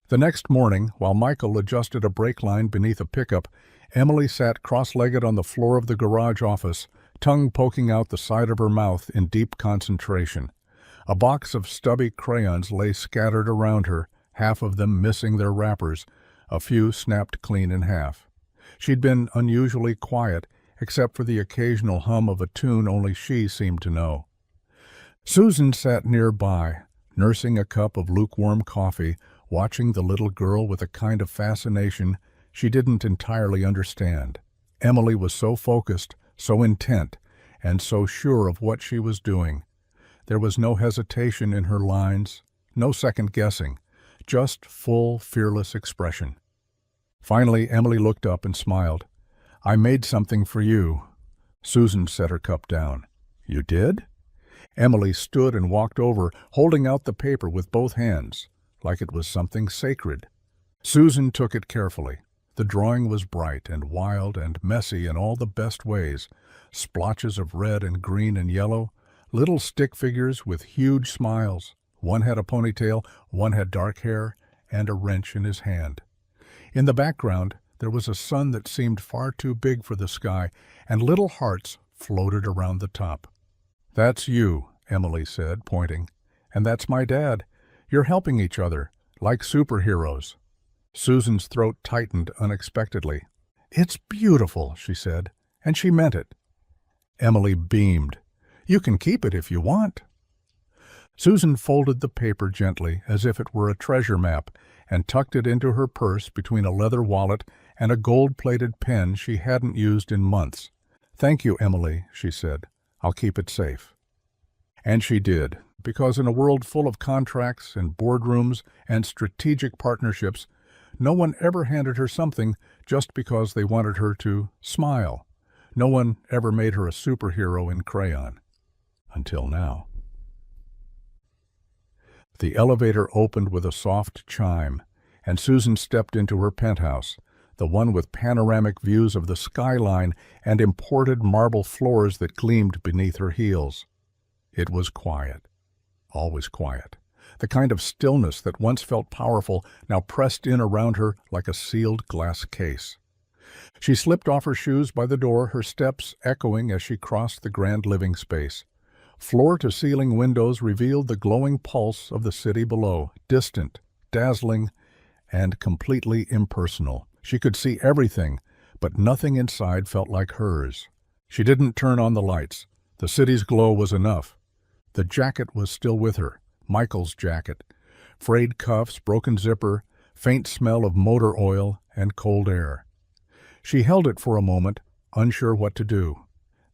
[SPEAKER 1] The next morning, while Michael adjusted a brake line beneath a pickup, Emily sat cross-legged on the floor of the garage office, tongue poking out the side of her mouth in deep concentration. A box of stubby crayons lay scattered around her, half of them missing their wrappers, a few snapped clean in half. She'd been unusually quiet, except for the occasional hum of a tune only she seemed to know. Susan sat nearby, nursing a cup of lukewarm coffee, watching the little girl with a kind of fascination she didn't entirely understand. Emily was so focused, so intent, and so sure of what she was doing. There was no hesitation in her lines, no second-guessing, just full, fearless expression. Finally, Emily looked up and smiled. "I made something for you." Susan set her cup down. "You did?" Emily stood and walked over, holding out the paper with both hands, like it was something sacred. Susan took it carefully. The drawing was bright and wild and messy in all the best ways. Splotches of red and green and yellow, little stick figures with huge smiles. One had a ponytail, one had dark hair, and a wrench in his hand. In the background, there was a sun that seemed far too big for the sky, and little hearts floated around the top. "That's you," Emily said, pointing. "And that's my dad. You're helping each other, like superheroes." Susan's throat tightened unexpectedly. "It's beautiful," she said, and she meant it. Emily beamed. "You can keep it if you want." Susan folded the paper gently, as if it were a treasure map, and tucked it into her purse between a leather wallet and a gold-plated pen she hadn't used in months. "Thank you, Emily," she said. "I'll keep it safe." And she did, because in a world full of contracts and boardrooms and strategic partnerships, no one ever handed her something just because they wanted her to smile. No one ever made her a superhero in crayon. Until now. The elevator opened with a soft chime, and Susan stepped into her penthouse, the one with panoramic views of the skyline and imported marble floors that gleamed beneath her heels. It was quiet, always quiet. The kind of stillness that once felt powerful now pressed in around her like a sealed glass case. She slipped off her shoes by the door, her steps echoing as she crossed the grand living space. Floor-to-ceiling windows revealed the glowing pulse of the city below, distant, dazzling, and completely impersonal. She could see everything, but nothing inside felt like hers. She didn't turn on the lights. The city's glow was enough. The jacket was still with her, Michael's jacket. Frayed cuffs, broken zipper, faint smell of motor oil, and cold air. She held it for a moment, unsure what to do.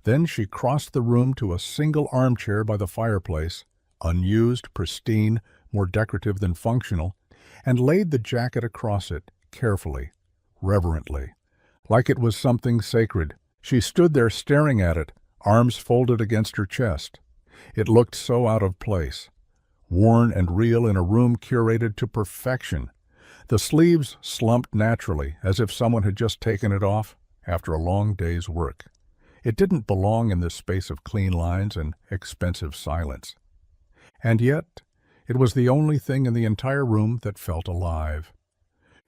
[SPEAKER 1] Then she crossed the room to a single armchair by the fireplace, unused, pristine, more decorative than functional, and laid the jacket across it, carefully, reverently, like it was something sacred. She stood there staring at it, arms folded against her chest. It looked so out of place, worn and real in a room curated to perfection. The sleeves slumped naturally, as if someone had just taken it off after a long day's work. It didn't belong in this space of clean lines and expensive silence. And yet, it was the only thing in the entire room that felt alive.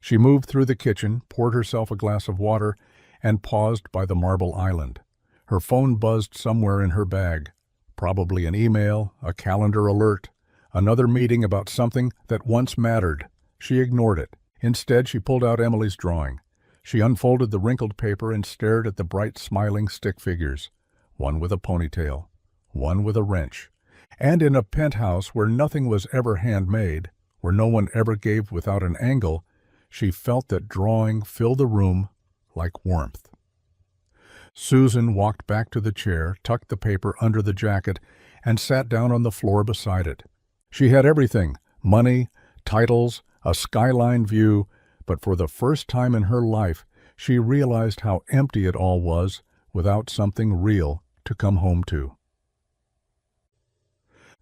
[SPEAKER 1] She moved through the kitchen, poured herself a glass of water, and paused by the marble island. Her phone buzzed somewhere in her bag. Probably an email, a calendar alert, another meeting about something that once mattered. She ignored it. Instead, she pulled out Emily's drawing. She unfolded the wrinkled paper and stared at the bright, smiling stick figures, one with a ponytail, one with a wrench, And in a penthouse where nothing was ever handmade, where no one ever gave without an angle, she felt that drawing filled the room like warmth. Susan walked back to the chair, tucked the paper under the jacket, and sat down on the floor beside it. She had everything: money, titles, a skyline view, but for the first time in her life, she realized how empty it all was without something real to come home to.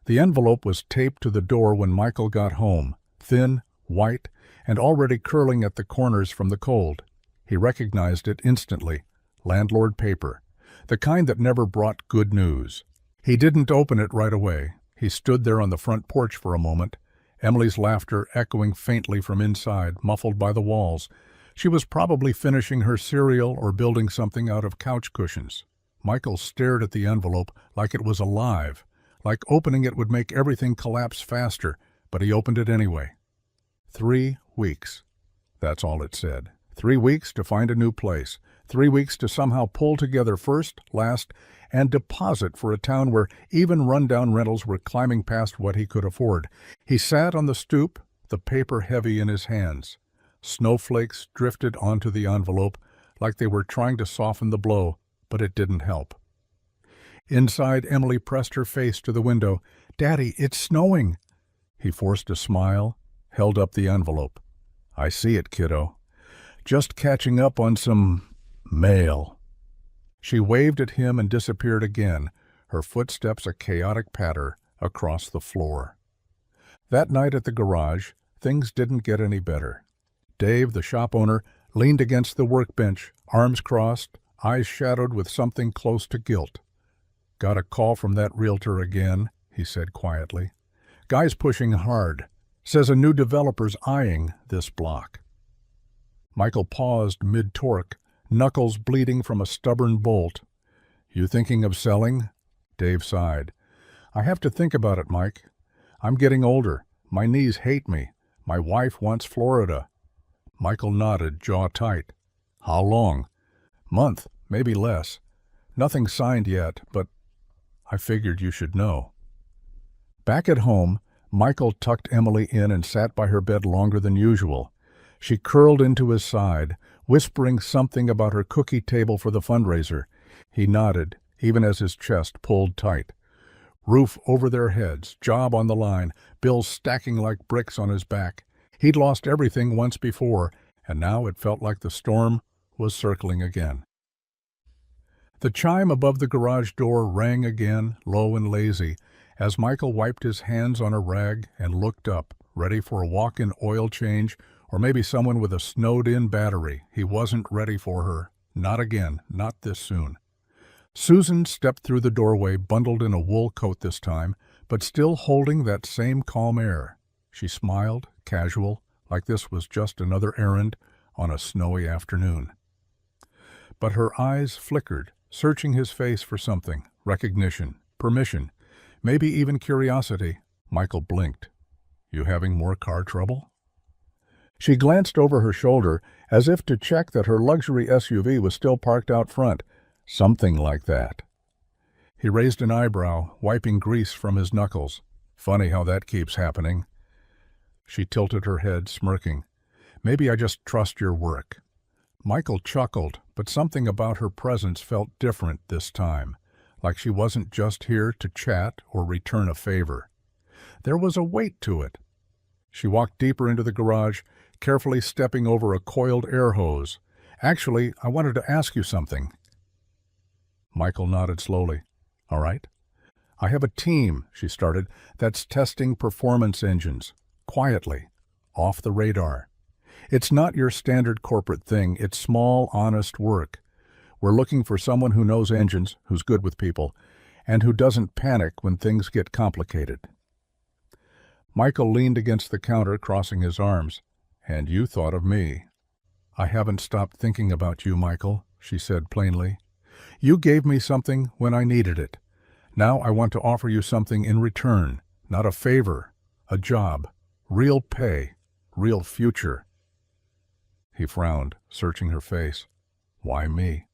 [SPEAKER 1] The envelope was taped to the door when Michael got home, thin, white, and already curling at the corners from the cold. He recognized it instantly. Landlord paper, the kind that never brought good news. He didn't open it right away. He stood there on the front porch for a moment, Emily's laughter echoing faintly from inside, muffled by the walls. She was probably finishing her cereal or building something out of couch cushions. Michael stared at the envelope like it was alive, like opening it would make everything collapse faster, but he opened it anyway. 3 weeks. That's all it said. 3 weeks to find a new place. 3 weeks to somehow pull together first, last, and deposit for a town where even rundown rentals were climbing past what he could afford. He sat on the stoop, the paper heavy in his hands. Snowflakes drifted onto the envelope like they were trying to soften the blow, but it didn't help. Inside, Emily pressed her face to the window. "Daddy, it's snowing." He forced a smile, held up the envelope. "I see it, kiddo. Just catching up on some mail." She waved at him and disappeared again, her footsteps a chaotic patter across the floor. That night at the garage, things didn't get any better. Dave, the shop owner, leaned against the workbench, arms crossed, eyes shadowed with something close to guilt. "Got a call from that realtor again," he said quietly. "Guy's pushing hard. Says a new developer's eyeing this block." Michael paused mid-torque, knuckles bleeding from a stubborn bolt. "You thinking of selling?" Dave sighed. "I have to think about it, Mike. I'm getting older. My knees hate me. My wife wants Florida." Michael nodded, jaw tight. "How long?" "Month, maybe less. Nothing signed yet, but I figured you should know." Back at home, Michael tucked Emily in and sat by her bed longer than usual. She curled into his side, whispering something about her cookie table for the fundraiser. He nodded, even as his chest pulled tight. Roof over their heads, job on the line, bills stacking like bricks on his back. He'd lost everything once before, and now it felt like the storm was circling again. The chime above the garage door rang again, low and lazy, as Michael wiped his hands on a rag and looked up, ready for a walk-in oil change, or maybe someone with a snowed-in battery. He wasn't ready for her. Not again, not this soon. Susan stepped through the doorway, bundled in a wool coat this time, but still holding that same calm air. She smiled, casual, like this was just another errand on a snowy afternoon. But her eyes flickered, searching his face for something: recognition, permission, maybe even curiosity. Michael blinked. "You having more car trouble?" She glanced over her shoulder as if to check that her luxury SUV was still parked out front. Something like that. He raised an eyebrow, wiping grease from his knuckles. "Funny how that keeps happening." She tilted her head, smirking. "Maybe I just trust your work." Michael chuckled, but something about her presence felt different this time, like she wasn't just here to chat or return a favor. There was a weight to it. She walked deeper into the garage, carefully stepping over a coiled air hose. "Actually, I wanted to ask you something." Michael nodded slowly. "All right." "I have a team," she started, "that's testing performance engines. Quietly. Off the radar. It's not your standard corporate thing. It's small, honest work. We're looking for someone who knows engines, who's good with people, and who doesn't panic when things get complicated." Michael leaned against the counter, crossing his arms. "And you thought of me." "I haven't stopped thinking about you, Michael," she said plainly. "You gave me something when I needed it. Now I want to offer you something in return, not a favor, a job, real pay, real future." He frowned, searching her face. "Why me?"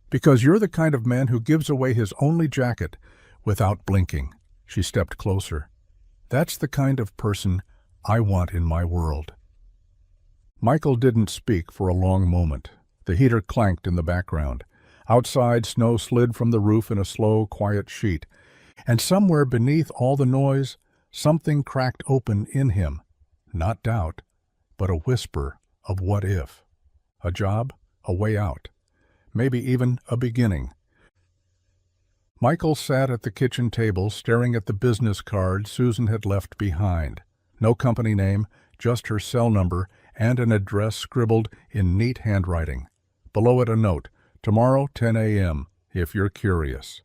[SPEAKER 1] "Because you're the kind of man who gives away his only jacket without blinking." She stepped closer. "That's the kind of person I want in my world." Michael didn't speak for a long moment. The heater clanked in the background. Outside, snow slid from the roof in a slow, quiet sheet. And somewhere beneath all the noise, something cracked open in him. Not doubt, but a whisper of what if. A job, a way out. Maybe even a beginning. Michael sat at the kitchen table staring at the business card Susan had left behind. No company name, just her cell number and an address scribbled in neat handwriting. Below it a note, "Tomorrow 10 a.m., if you're curious."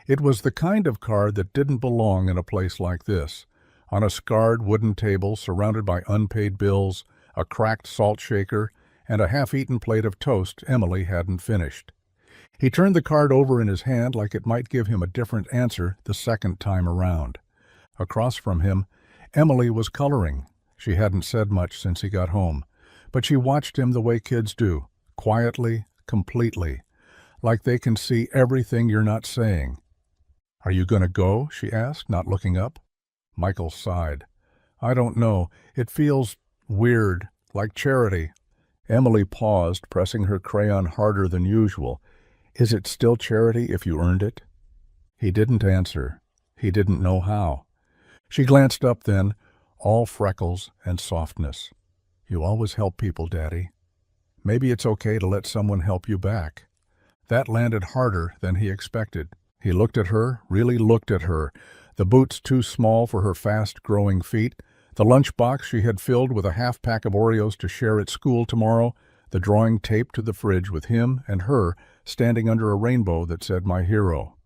[SPEAKER 1] It was the kind of card that didn't belong in a place like this. On a scarred wooden table surrounded by unpaid bills, a cracked salt shaker, and a half-eaten plate of toast Emily hadn't finished. He turned the card over in his hand like it might give him a different answer the second time around. Across from him, Emily was coloring. She hadn't said much since he got home, but she watched him the way kids do, quietly, completely, like they can see everything you're not saying. "Are you going to go?" she asked, not looking up. Michael sighed. "I don't know. It feels weird, like charity." Emily paused, pressing her crayon harder than usual. "Is it still charity if you earned it?" He didn't answer. He didn't know how. She glanced up then, all freckles and softness. "You always help people, Daddy. Maybe it's okay to let someone help you back." That landed harder than he expected. He looked at her, really looked at her, the boots too small for her fast-growing feet, the lunchbox she had filled with a half-pack of Oreos to share at school tomorrow, the drawing taped to the fridge with him and her standing under a rainbow that said "My hero."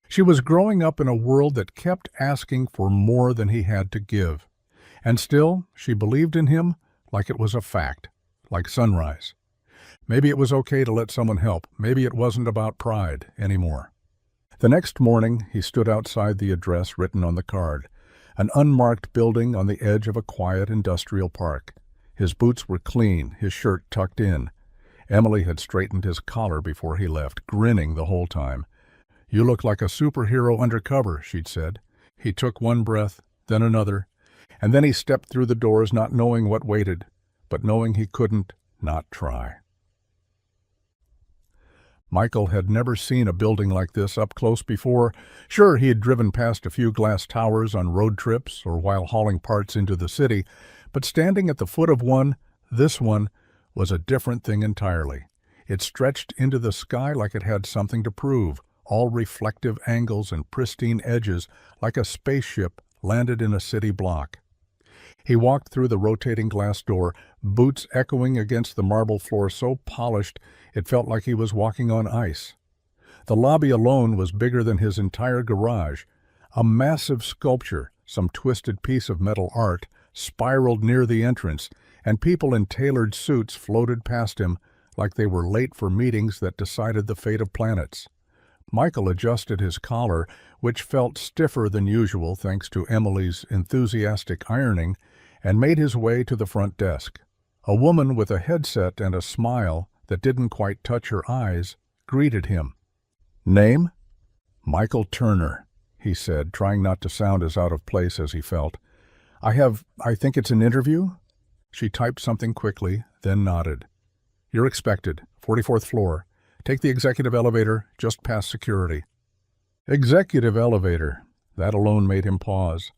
[SPEAKER 1] She was growing up in a world that kept asking for more than he had to give. And still, she believed in him like it was a fact, like sunrise. Maybe it was okay to let someone help. Maybe it wasn't about pride anymore. The next morning, he stood outside the address written on the card, an unmarked building on the edge of a quiet industrial park. His boots were clean, his shirt tucked in. Emily had straightened his collar before he left, grinning the whole time. "You look like a superhero undercover," she'd said. He took one breath, then another, and then he stepped through the doors not knowing what waited, but knowing he couldn't not try. Michael had never seen a building like this up close before. Sure, he had driven past a few glass towers on road trips or while hauling parts into the city, but standing at the foot of one, this one, was a different thing entirely. It stretched into the sky like it had something to prove, all reflective angles and pristine edges, like a spaceship landed in a city block. He walked through the rotating glass door, boots echoing against the marble floor so polished it felt like he was walking on ice. The lobby alone was bigger than his entire garage. A massive sculpture, some twisted piece of metal art, spiraled near the entrance, and people in tailored suits floated past him like they were late for meetings that decided the fate of planets. Michael adjusted his collar, which felt stiffer than usual thanks to Emily's enthusiastic ironing, and made his way to the front desk. A woman with a headset and a smile that didn't quite touch her eyes greeted him. "Name?" "Michael Turner," he said, trying not to sound as out of place as he felt. I think it's an interview?" She typed something quickly, then nodded. "You're expected, 44th floor. Take the executive elevator, just past security." Executive elevator. That alone made him pause.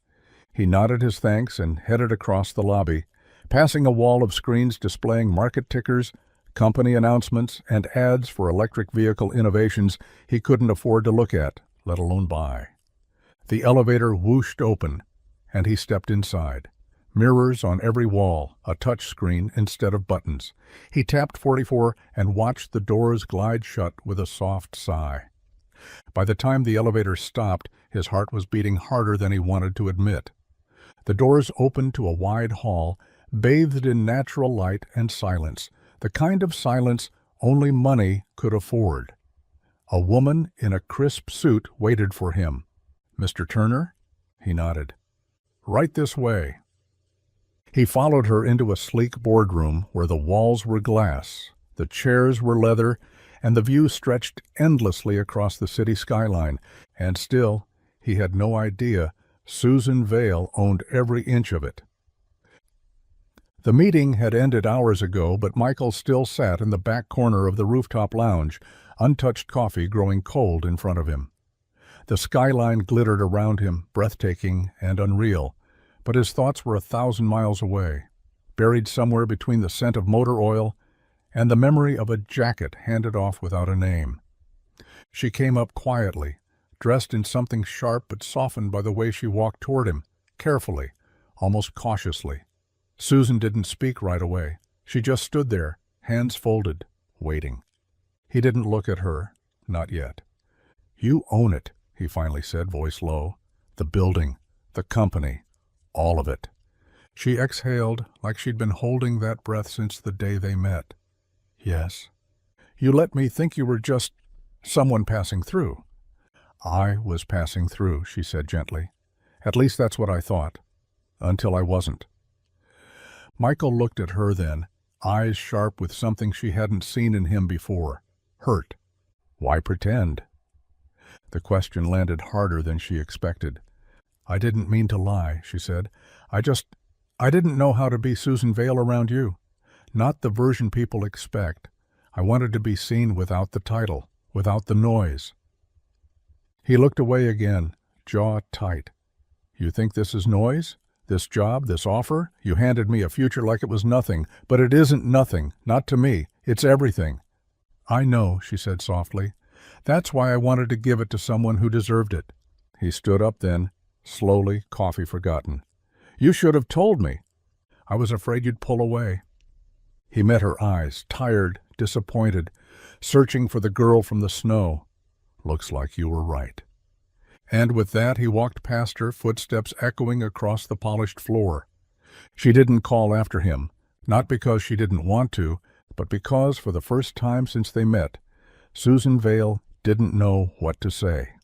[SPEAKER 1] He nodded his thanks and headed across the lobby, passing a wall of screens displaying market tickers, company announcements, and ads for electric vehicle innovations he couldn't afford to look at, let alone buy. The elevator whooshed open, and he stepped inside. Mirrors on every wall, a touch screen instead of buttons. He tapped 44 and watched the doors glide shut with a soft sigh. By the time the elevator stopped, his heart was beating harder than he wanted to admit. The doors opened to a wide hall, bathed in natural light and silence, the kind of silence only money could afford. A woman in a crisp suit waited for him. "Mr. Turner?" He nodded. "Right this way." He followed her into a sleek boardroom where the walls were glass, the chairs were leather, and the view stretched endlessly across the city skyline, and still He had no idea Susan Vale owned every inch of it. The meeting had ended hours ago, but Michael still sat in the back corner of the rooftop lounge, untouched coffee growing cold in front of him. The skyline glittered around him, breathtaking and unreal, but his thoughts were 1,000 miles away, buried somewhere between the scent of motor oil and the memory of a jacket handed off without a name. She came up quietly, dressed in something sharp but softened by the way she walked toward him, carefully, almost cautiously. Susan didn't speak right away. She just stood there, hands folded, waiting. He didn't look at her, not yet. "You own it," he finally said, voice low. "The building, the company, all of it." She exhaled like she'd been holding that breath since the day they met. "Yes." "You let me think you were just someone passing through." "I was passing through," she said gently. "At least that's what I thought. Until I wasn't." Michael looked at her then, eyes sharp with something she hadn't seen in him before. Hurt. Why pretend? The question landed harder than she expected. "I didn't mean to lie," she said. I didn't know how to be Susan Vale around you. Not the version people expect. I wanted to be seen without the title, without the noise." He looked away again, jaw tight. "You think this is noise? This job, this offer? You handed me a future like it was nothing, but it isn't nothing, not to me. It's everything." "I know," she said softly. "That's why I wanted to give it to someone who deserved it." He stood up then, slowly, coffee forgotten. "You should have told me. I was afraid you'd pull away." He met her eyes, tired, disappointed, searching for the girl from the snow. "Looks like you were right." And with that he walked past her, footsteps echoing across the polished floor. She didn't call after him, not because she didn't want to, but because, for the first time since they met, Susan Vale didn't know what to say.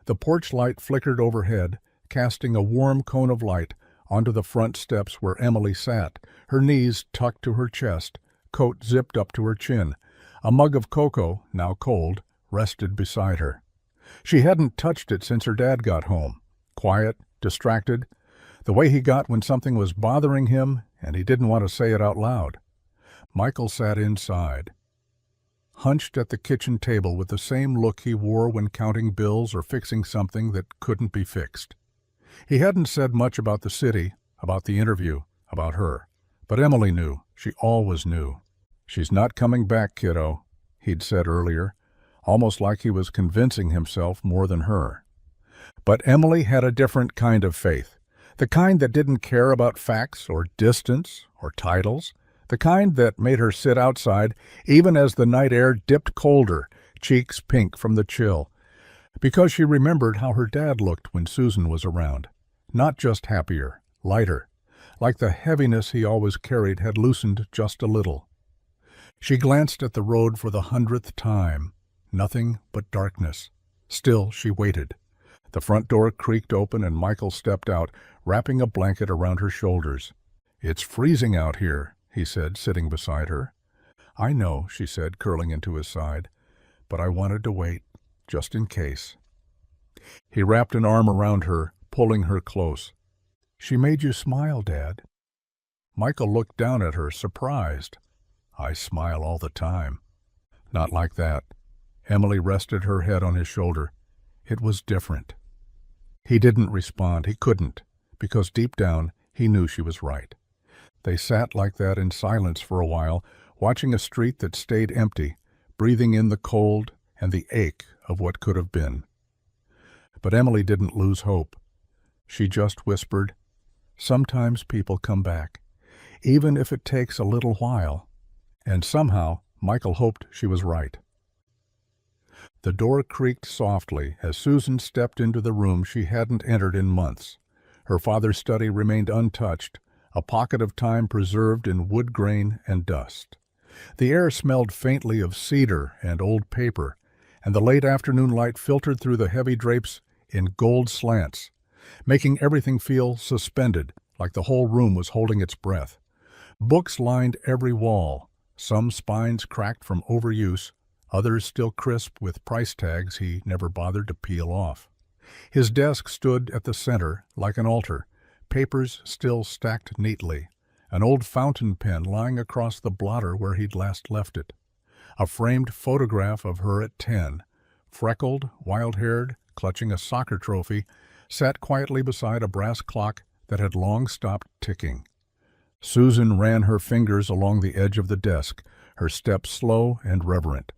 [SPEAKER 1] The porch light flickered overhead, casting a warm cone of light onto the front steps where Emily sat, her knees tucked to her chest, coat zipped up to her chin. A mug of cocoa, now cold, rested beside her. She hadn't touched it since her dad got home. Quiet, distracted, the way he got when something was bothering him and he didn't want to say it out loud. Michael sat inside, hunched at the kitchen table with the same look he wore when counting bills or fixing something that couldn't be fixed. He hadn't said much about the city, about the interview, about her. But Emily knew. She always knew. "She's not coming back, kiddo," he'd said earlier, almost like he was convincing himself more than her. But Emily had a different kind of faith, the kind that didn't care about facts or distance or titles, the kind that made her sit outside even as the night air dipped colder, cheeks pink from the chill, because she remembered how her dad looked when Susan was around. Not just happier, lighter, like the heaviness he always carried had loosened just a little. She glanced at the road for the 100th time. Nothing but darkness. Still, she waited. The front door creaked open and Michael stepped out, wrapping a blanket around her shoulders. "It's freezing out here," he said, sitting beside her. "I know," she said, curling into his side, "but I wanted to wait, just in case." He wrapped an arm around her, pulling her close. "She made you smile, Dad." Michael looked down at her, surprised. "I smile all the time." "Not like that." Emily rested her head on his shoulder. "It was different." He didn't respond. He couldn't, because deep down he knew she was right. They sat like that in silence for a while, watching a street that stayed empty, breathing in the cold and the ache of what could have been. But Emily didn't lose hope. She just whispered, "Sometimes people come back, even if it takes a little while." And somehow Michael hoped she was right. The door creaked softly as Susan stepped into the room she hadn't entered in months. Her father's study remained untouched, a pocket of time preserved in wood grain and dust. The air smelled faintly of cedar and old paper, and the late afternoon light filtered through the heavy drapes in gold slants, making everything feel suspended, like the whole room was holding its breath. Books lined every wall, some spines cracked from overuse, others still crisp with price tags he never bothered to peel off. His desk stood at the center, like an altar, papers still stacked neatly, an old fountain pen lying across the blotter where he'd last left it, a framed photograph of her at 10, freckled, wild-haired, clutching a soccer trophy, sat quietly beside a brass clock that had long stopped ticking. Susan ran her fingers along the edge of the desk, her step slow and reverent.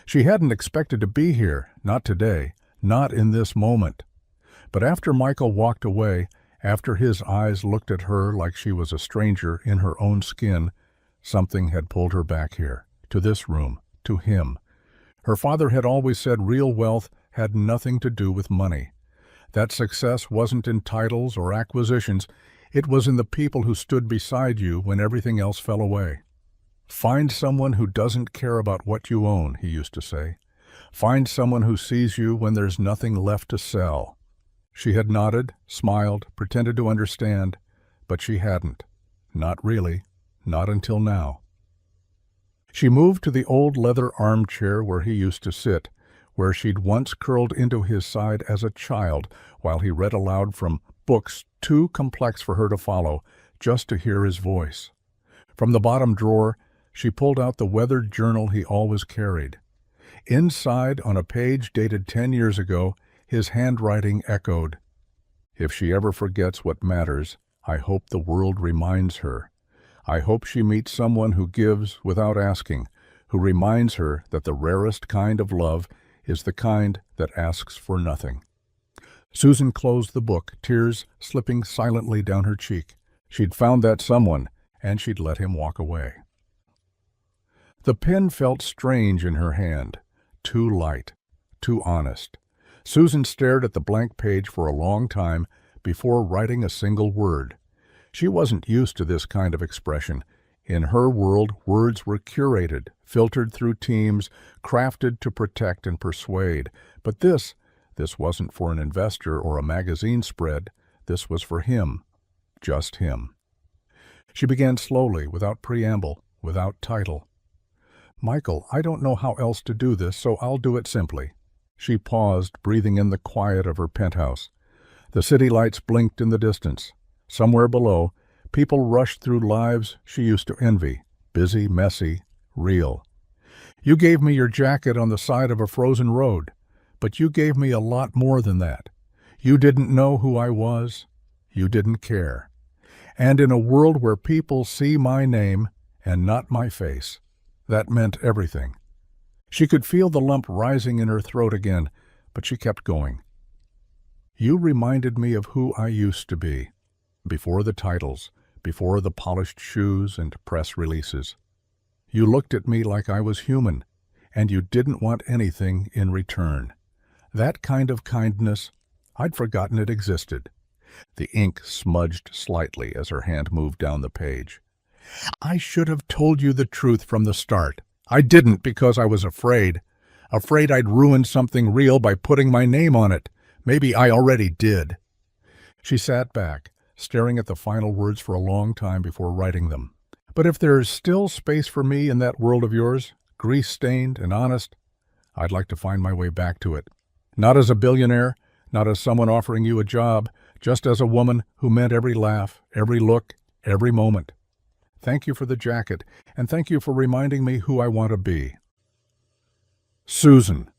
[SPEAKER 1] She hadn't expected to be here, not today, not in this moment. But after Michael walked away, after his eyes looked at her like she was a stranger in her own skin, something had pulled her back here, to this room, to him. Her father had always said real wealth had nothing to do with money. That success wasn't in titles or acquisitions, it was in the people who stood beside you when everything else fell away. Find someone who doesn't care about what you own, he used to say. Find someone who sees you when there's nothing left to sell. She had nodded, smiled, pretended to understand, but she hadn't. Not really, not until now. She moved to the old leather armchair where he used to sit, where she'd once curled into his side as a child while he read aloud from books too complex for her to follow, just to hear his voice. From the bottom drawer, she pulled out the weathered journal he always carried. Inside, on a page dated 10 years ago, his handwriting echoed, "If she ever forgets what matters, I hope the world reminds her. I hope she meets someone who gives without asking, who reminds her that the rarest kind of love is the kind that asks for nothing." Susan closed the book, tears slipping silently down her cheek. She'd found that someone, and she'd let him walk away. The pen felt strange in her hand, too light, too honest. Susan stared at the blank page for a long time before writing a single word. She wasn't used to this kind of expression. In her world, words were curated, filtered through teams, crafted to protect and persuade. But this wasn't for an investor or a magazine spread. This was for him, just him. She began slowly, without preamble, without title. "Michael, I don't know how else to do this, so I'll do it simply." She paused, breathing in the quiet of her penthouse. The city lights blinked in the distance. Somewhere below, people rushed through lives she used to envy, busy, messy, real. "You gave me your jacket on the side of a frozen road, but you gave me a lot more than that. You didn't know who I was. You didn't care. And in a world where people see my name and not my face, that meant everything." She could feel the lump rising in her throat again, but she kept going. "You reminded me of who I used to be, before the titles, before the polished shoes and press releases. You looked at me like I was human, and you didn't want anything in return. That kind of kindness, I'd forgotten it existed." The ink smudged slightly as her hand moved down the page. "I should have told you the truth from the start. I didn't because I was afraid. Afraid I'd ruin something real by putting my name on it. Maybe I already did." She sat back, staring at the final words for a long time before writing them. "But if there's still space for me in that world of yours, grease-stained and honest, I'd like to find my way back to it. Not as a billionaire, not as someone offering you a job, just as a woman who meant every laugh, every look, every moment. Thank you for the jacket, and thank you for reminding me who I want to be. Susan."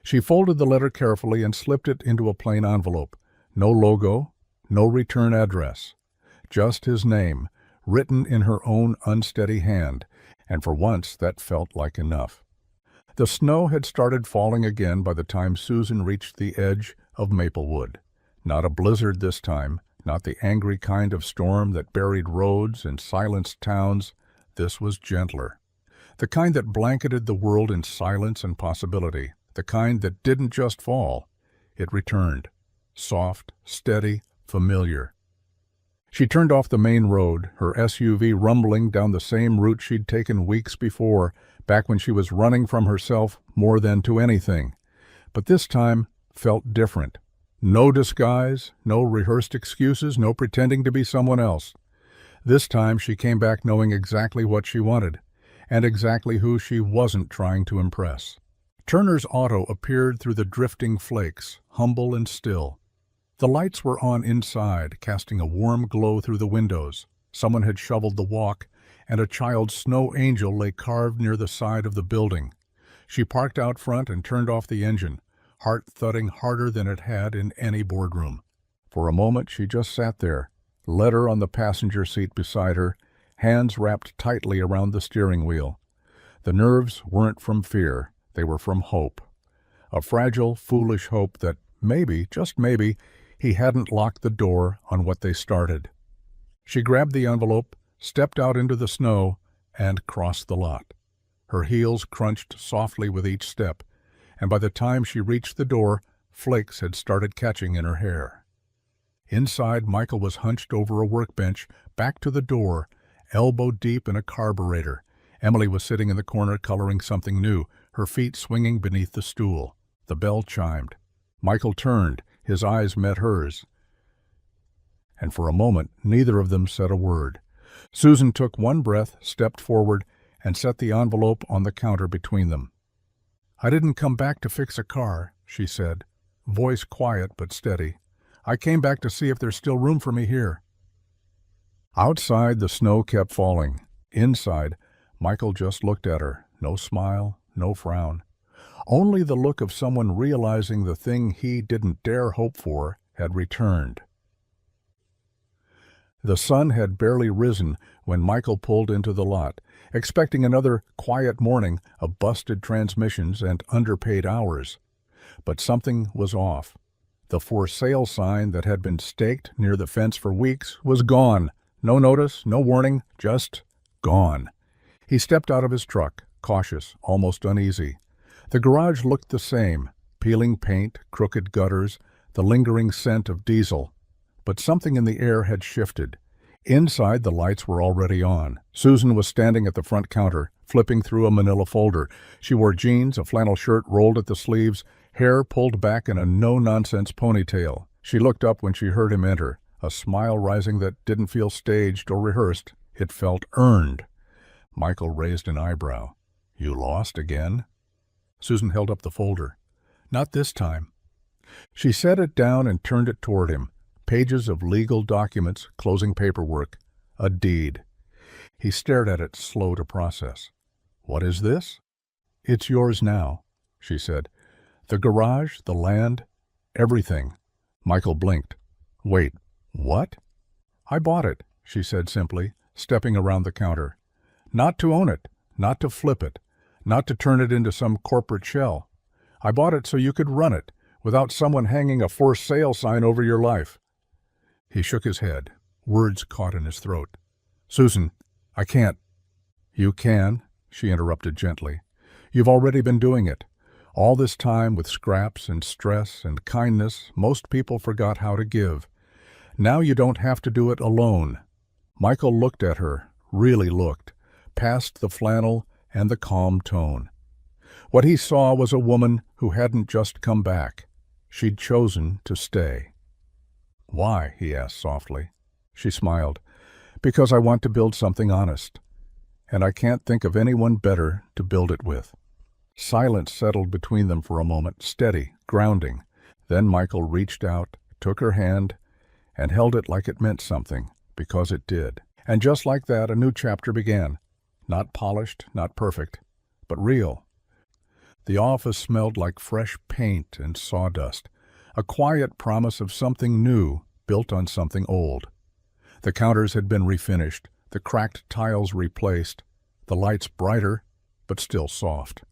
[SPEAKER 1] She folded the letter carefully and slipped it into a plain envelope. No logo, no return address. Just his name, written in her own unsteady hand, and for once that felt like enough. The snow had started falling again by the time Susan reached the edge of Maplewood. Not a blizzard this time, not the angry kind of storm that buried roads and silenced towns. This was gentler. The kind that blanketed the world in silence and possibility. The kind that didn't just fall. It returned. Soft, steady, familiar. She turned off the main road, her SUV rumbling down the same route she'd taken weeks before, back when she was running from herself more than to anything. But this time felt different. No disguise, no rehearsed excuses, no pretending to be someone else. This time she came back knowing exactly what she wanted, and exactly who she wasn't trying to impress. Turner's auto appeared through the drifting flakes, humble and still. The lights were on inside, casting a warm glow through the windows. Someone had shoveled the walk, and a child's snow angel lay carved near the side of the building. She parked out front and turned off the engine, heart thudding harder than it had in any boardroom. For a moment she just sat there, letter on the passenger seat beside her, hands wrapped tightly around the steering wheel. The nerves weren't from fear, they were from hope. A fragile, foolish hope that maybe, just maybe, he hadn't locked the door on what they started. She grabbed the envelope, stepped out into the snow, and crossed the lot. Her heels crunched softly with each step, and by the time she reached the door, flakes had started catching in her hair. Inside, Michael was hunched over a workbench, back to the door, elbow deep in a carburetor. Emily was sitting in the corner coloring something new, her feet swinging beneath the stool. The bell chimed. Michael turned. His eyes met hers. And for a moment, neither of them said a word. Susan took one breath, stepped forward, and set the envelope on the counter between them. "I didn't come back to fix a car," she said, voice quiet but steady. "I came back to see if there's still room for me here." Outside, the snow kept falling. Inside, Michael just looked at her. No smile, no frown. Only the look of someone realizing the thing he didn't dare hope for had returned. The sun had barely risen when Michael pulled into the lot, expecting another quiet morning of busted transmissions and underpaid hours. But something was off. The for sale sign that had been staked near the fence for weeks was gone. No notice, no warning, just gone. He stepped out of his truck, cautious, almost uneasy. The garage looked the same, peeling paint, crooked gutters, the lingering scent of diesel. But something in the air had shifted. Inside, the lights were already on. Susan was standing at the front counter, flipping through a manila folder. She wore jeans, a flannel shirt rolled at the sleeves, hair pulled back in a no-nonsense ponytail. She looked up when she heard him enter, a smile rising that didn't feel staged or rehearsed. It felt earned. Michael raised an eyebrow. "You lost again?" Susan held up the folder. "Not this time." She set it down and turned it toward him. Pages of legal documents, closing paperwork, a deed. He stared at it, slow to process. "What is this?" "It's yours now," she said. "The garage, the land, everything." Michael blinked. "Wait, what?" "I bought it," she said simply, stepping around the counter. "Not to own it, not to flip it, not to turn it into some corporate shell. I bought it so you could run it, without someone hanging a for sale sign over your life." He shook his head. Words caught in his throat. "Susan, I can't." "You can," she interrupted gently. "You've already been doing it. All this time, with scraps and stress and kindness, most people forgot how to give. Now you don't have to do it alone." Michael looked at her, really looked, past the flannel and the calm tone. What he saw was a woman who hadn't just come back. She'd chosen to stay. "Why?" he asked softly. She smiled. "Because I want to build something honest. And I can't think of anyone better to build it with." Silence settled between them for a moment, steady, grounding. Then Michael reached out, took her hand, and held it like it meant something, because it did. And just like that, a new chapter began. Not polished, not perfect, but real. The office smelled like fresh paint and sawdust, a quiet promise of something new built on something old. The counters had been refinished, the cracked tiles replaced, the lights brighter, but still soft.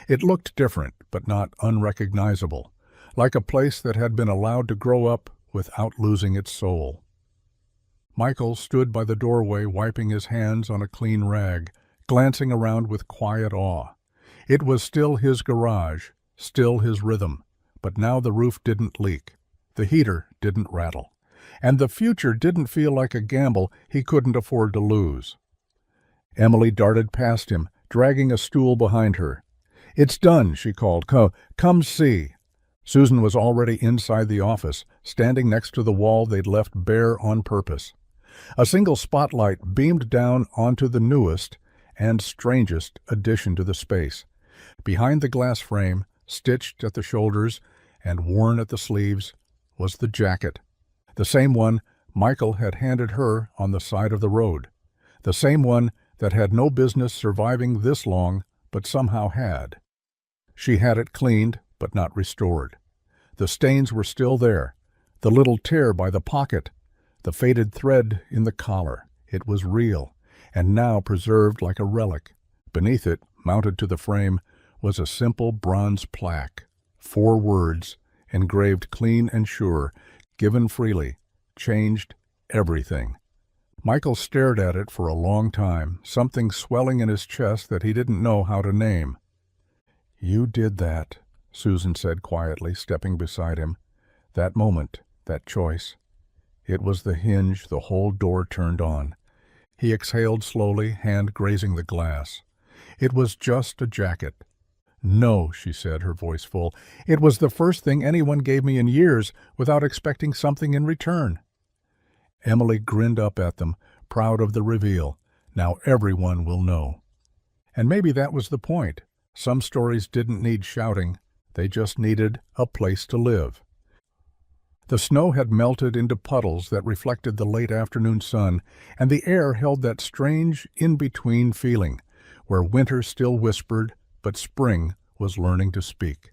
[SPEAKER 1] It looked different, but not unrecognizable, like a place that had been allowed to grow up without losing its soul. Michael stood by the doorway, wiping his hands on a clean rag, glancing around with quiet awe. It was still his garage, still his rhythm, but now the roof didn't leak, the heater didn't rattle, and the future didn't feel like a gamble he couldn't afford to lose. Emily darted past him, dragging a stool behind her. "It's done," she called. Come see." Susan was already inside the office, standing next to the wall they'd left bare on purpose. A single spotlight beamed down onto the newest and strangest addition to the space. Behind the glass frame, stitched at the shoulders and worn at the sleeves, was the jacket, the same one Michael had handed her on the side of the road, the same one that had no business surviving this long, but somehow had. She had it cleaned, but not restored. The stains were still there, the little tear by the pocket, the faded thread in the collar. It was real, and now preserved like a relic. Beneath it, mounted to the frame, was a simple bronze plaque, 4 words, engraved clean and sure, given freely, changed everything. Michael stared at it for a long time, something swelling in his chest that he didn't know how to name. "You did that," Susan said quietly, stepping beside him. That moment, that choice. It was the hinge the whole door turned on. He exhaled slowly, hand grazing the glass. It was just a jacket. "No," she said, her voice full. "It was the first thing anyone gave me in years without expecting something in return." Emily grinned up at them, proud of the reveal. Now everyone will know. And maybe that was the point. Some stories didn't need shouting. They just needed a place to live. The snow had melted into puddles that reflected the late afternoon sun, and the air held that strange in-between feeling, where winter still whispered, but spring was learning to speak.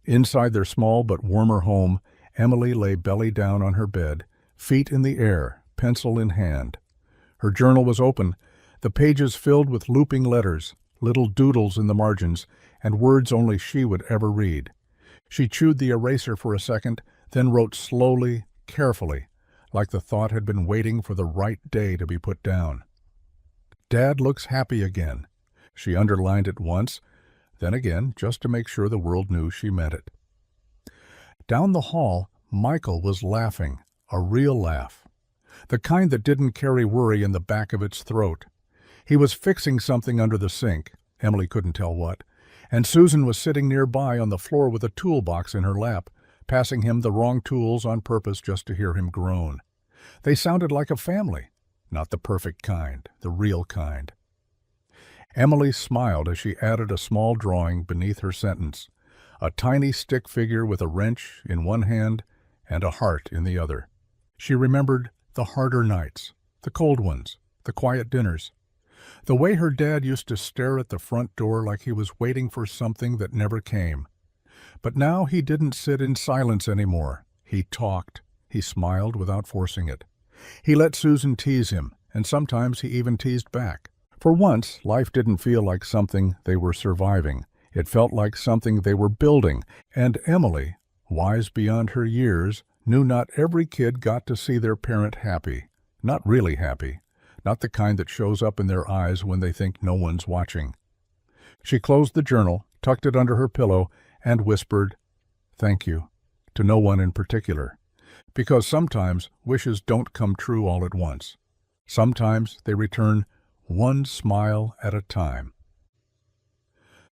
[SPEAKER 1] Inside their small but warmer home, Emily lay belly down on her bed, feet in the air, pencil in hand. Her journal was open, the pages filled with looping letters, little doodles in the margins, and words only she would ever read. She chewed the eraser for a second, then wrote slowly, carefully, like the thought had been waiting for the right day to be put down. "Dad looks happy again." She underlined it once, then again, just to make sure the world knew she meant it. Down the hall, Michael was laughing, a real laugh, the kind that didn't carry worry in the back of its throat. He was fixing something under the sink, Emily couldn't tell what, and Susan was sitting nearby on the floor with a toolbox in her lap, passing him the wrong tools on purpose just to hear him groan. They sounded like a family, not the perfect kind, the real kind. Emily smiled as she added a small drawing beneath her sentence, a tiny stick figure with a wrench in one hand and a heart in the other. She remembered the harder nights, the cold ones, the quiet dinners, the way her dad used to stare at the front door like he was waiting for something that never came. But now he didn't sit in silence anymore. He talked. He smiled without forcing it. He let Susan tease him, and sometimes he even teased back. For once, life didn't feel like something they were surviving. It felt like something they were building, and Emily, wise beyond her years, knew not every kid got to see their parent happy. Not really happy. Not the kind that shows up in their eyes when they think no one's watching. She closed the journal, tucked it under her pillow, and whispered, "Thank you," to no one in particular. Because sometimes wishes don't come true all at once. Sometimes they return one smile at a time.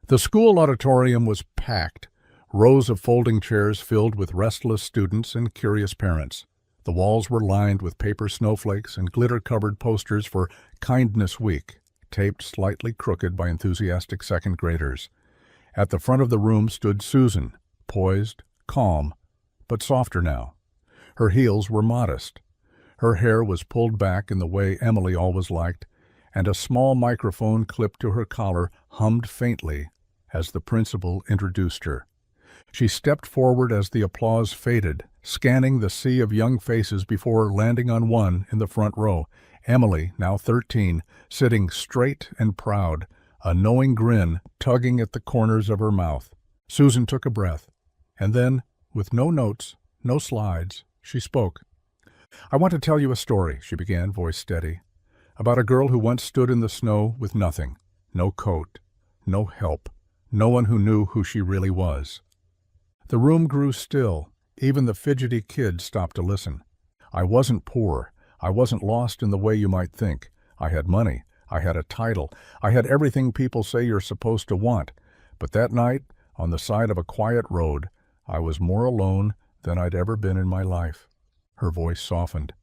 [SPEAKER 1] The school auditorium was packed, rows of folding chairs filled with restless students and curious parents. The walls were lined with paper snowflakes and glitter-covered posters for Kindness Week, taped slightly crooked by enthusiastic second graders. At the front of the room stood Susan, poised, calm, but softer now. Her heels were modest. Her hair was pulled back in the way Emily always liked, and a small microphone clipped to her collar hummed faintly as the principal introduced her. She stepped forward as the applause faded, scanning the sea of young faces before landing on one in the front row, Emily, now 13, sitting straight and proud, a knowing grin tugging at the corners of her mouth. Susan took a breath, and then, with no notes, no slides, she spoke. "I want to tell you a story," she began, voice steady, "about a girl who once stood in the snow with nothing, no coat, no help, no one who knew who she really was." The room grew still. Even the fidgety kid stopped to listen. "I wasn't poor. I wasn't lost in the way you might think. I had money. I had a title. I had everything people say you're supposed to want. But that night, on the side of a quiet road, I was more alone than I'd ever been in my life." Her voice softened.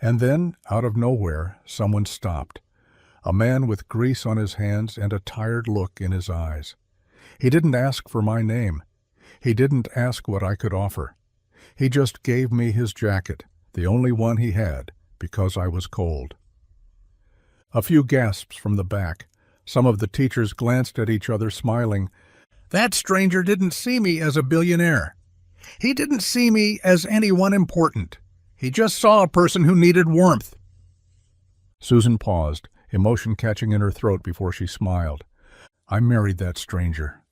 [SPEAKER 1] And then, out of nowhere, someone stopped. A man with grease on his hands and a tired look in his eyes. He didn't ask for my name. He didn't ask what I could offer. He just gave me his jacket, the only one he had, because I was cold. A few gasps from the back. Some of the teachers glanced at each other, smiling. That stranger didn't see me as a billionaire. He didn't see me as anyone important. He just saw a person who needed warmth. Susan paused, emotion catching in her throat before she smiled. I married that stranger.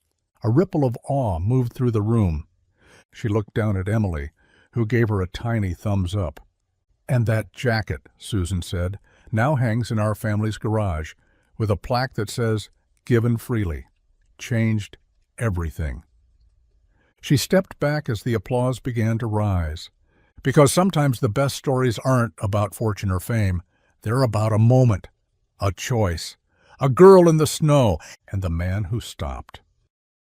[SPEAKER 1] A ripple of awe moved through the room. She looked down at Emily, who gave her a tiny thumbs up. And that jacket, Susan said, now hangs in our family's garage, with a plaque that says, "Given freely. Changed everything." She stepped back as the applause began to rise. Because sometimes the best stories aren't about fortune or fame. They're about a moment, a choice, a girl in the snow, and the man who stopped.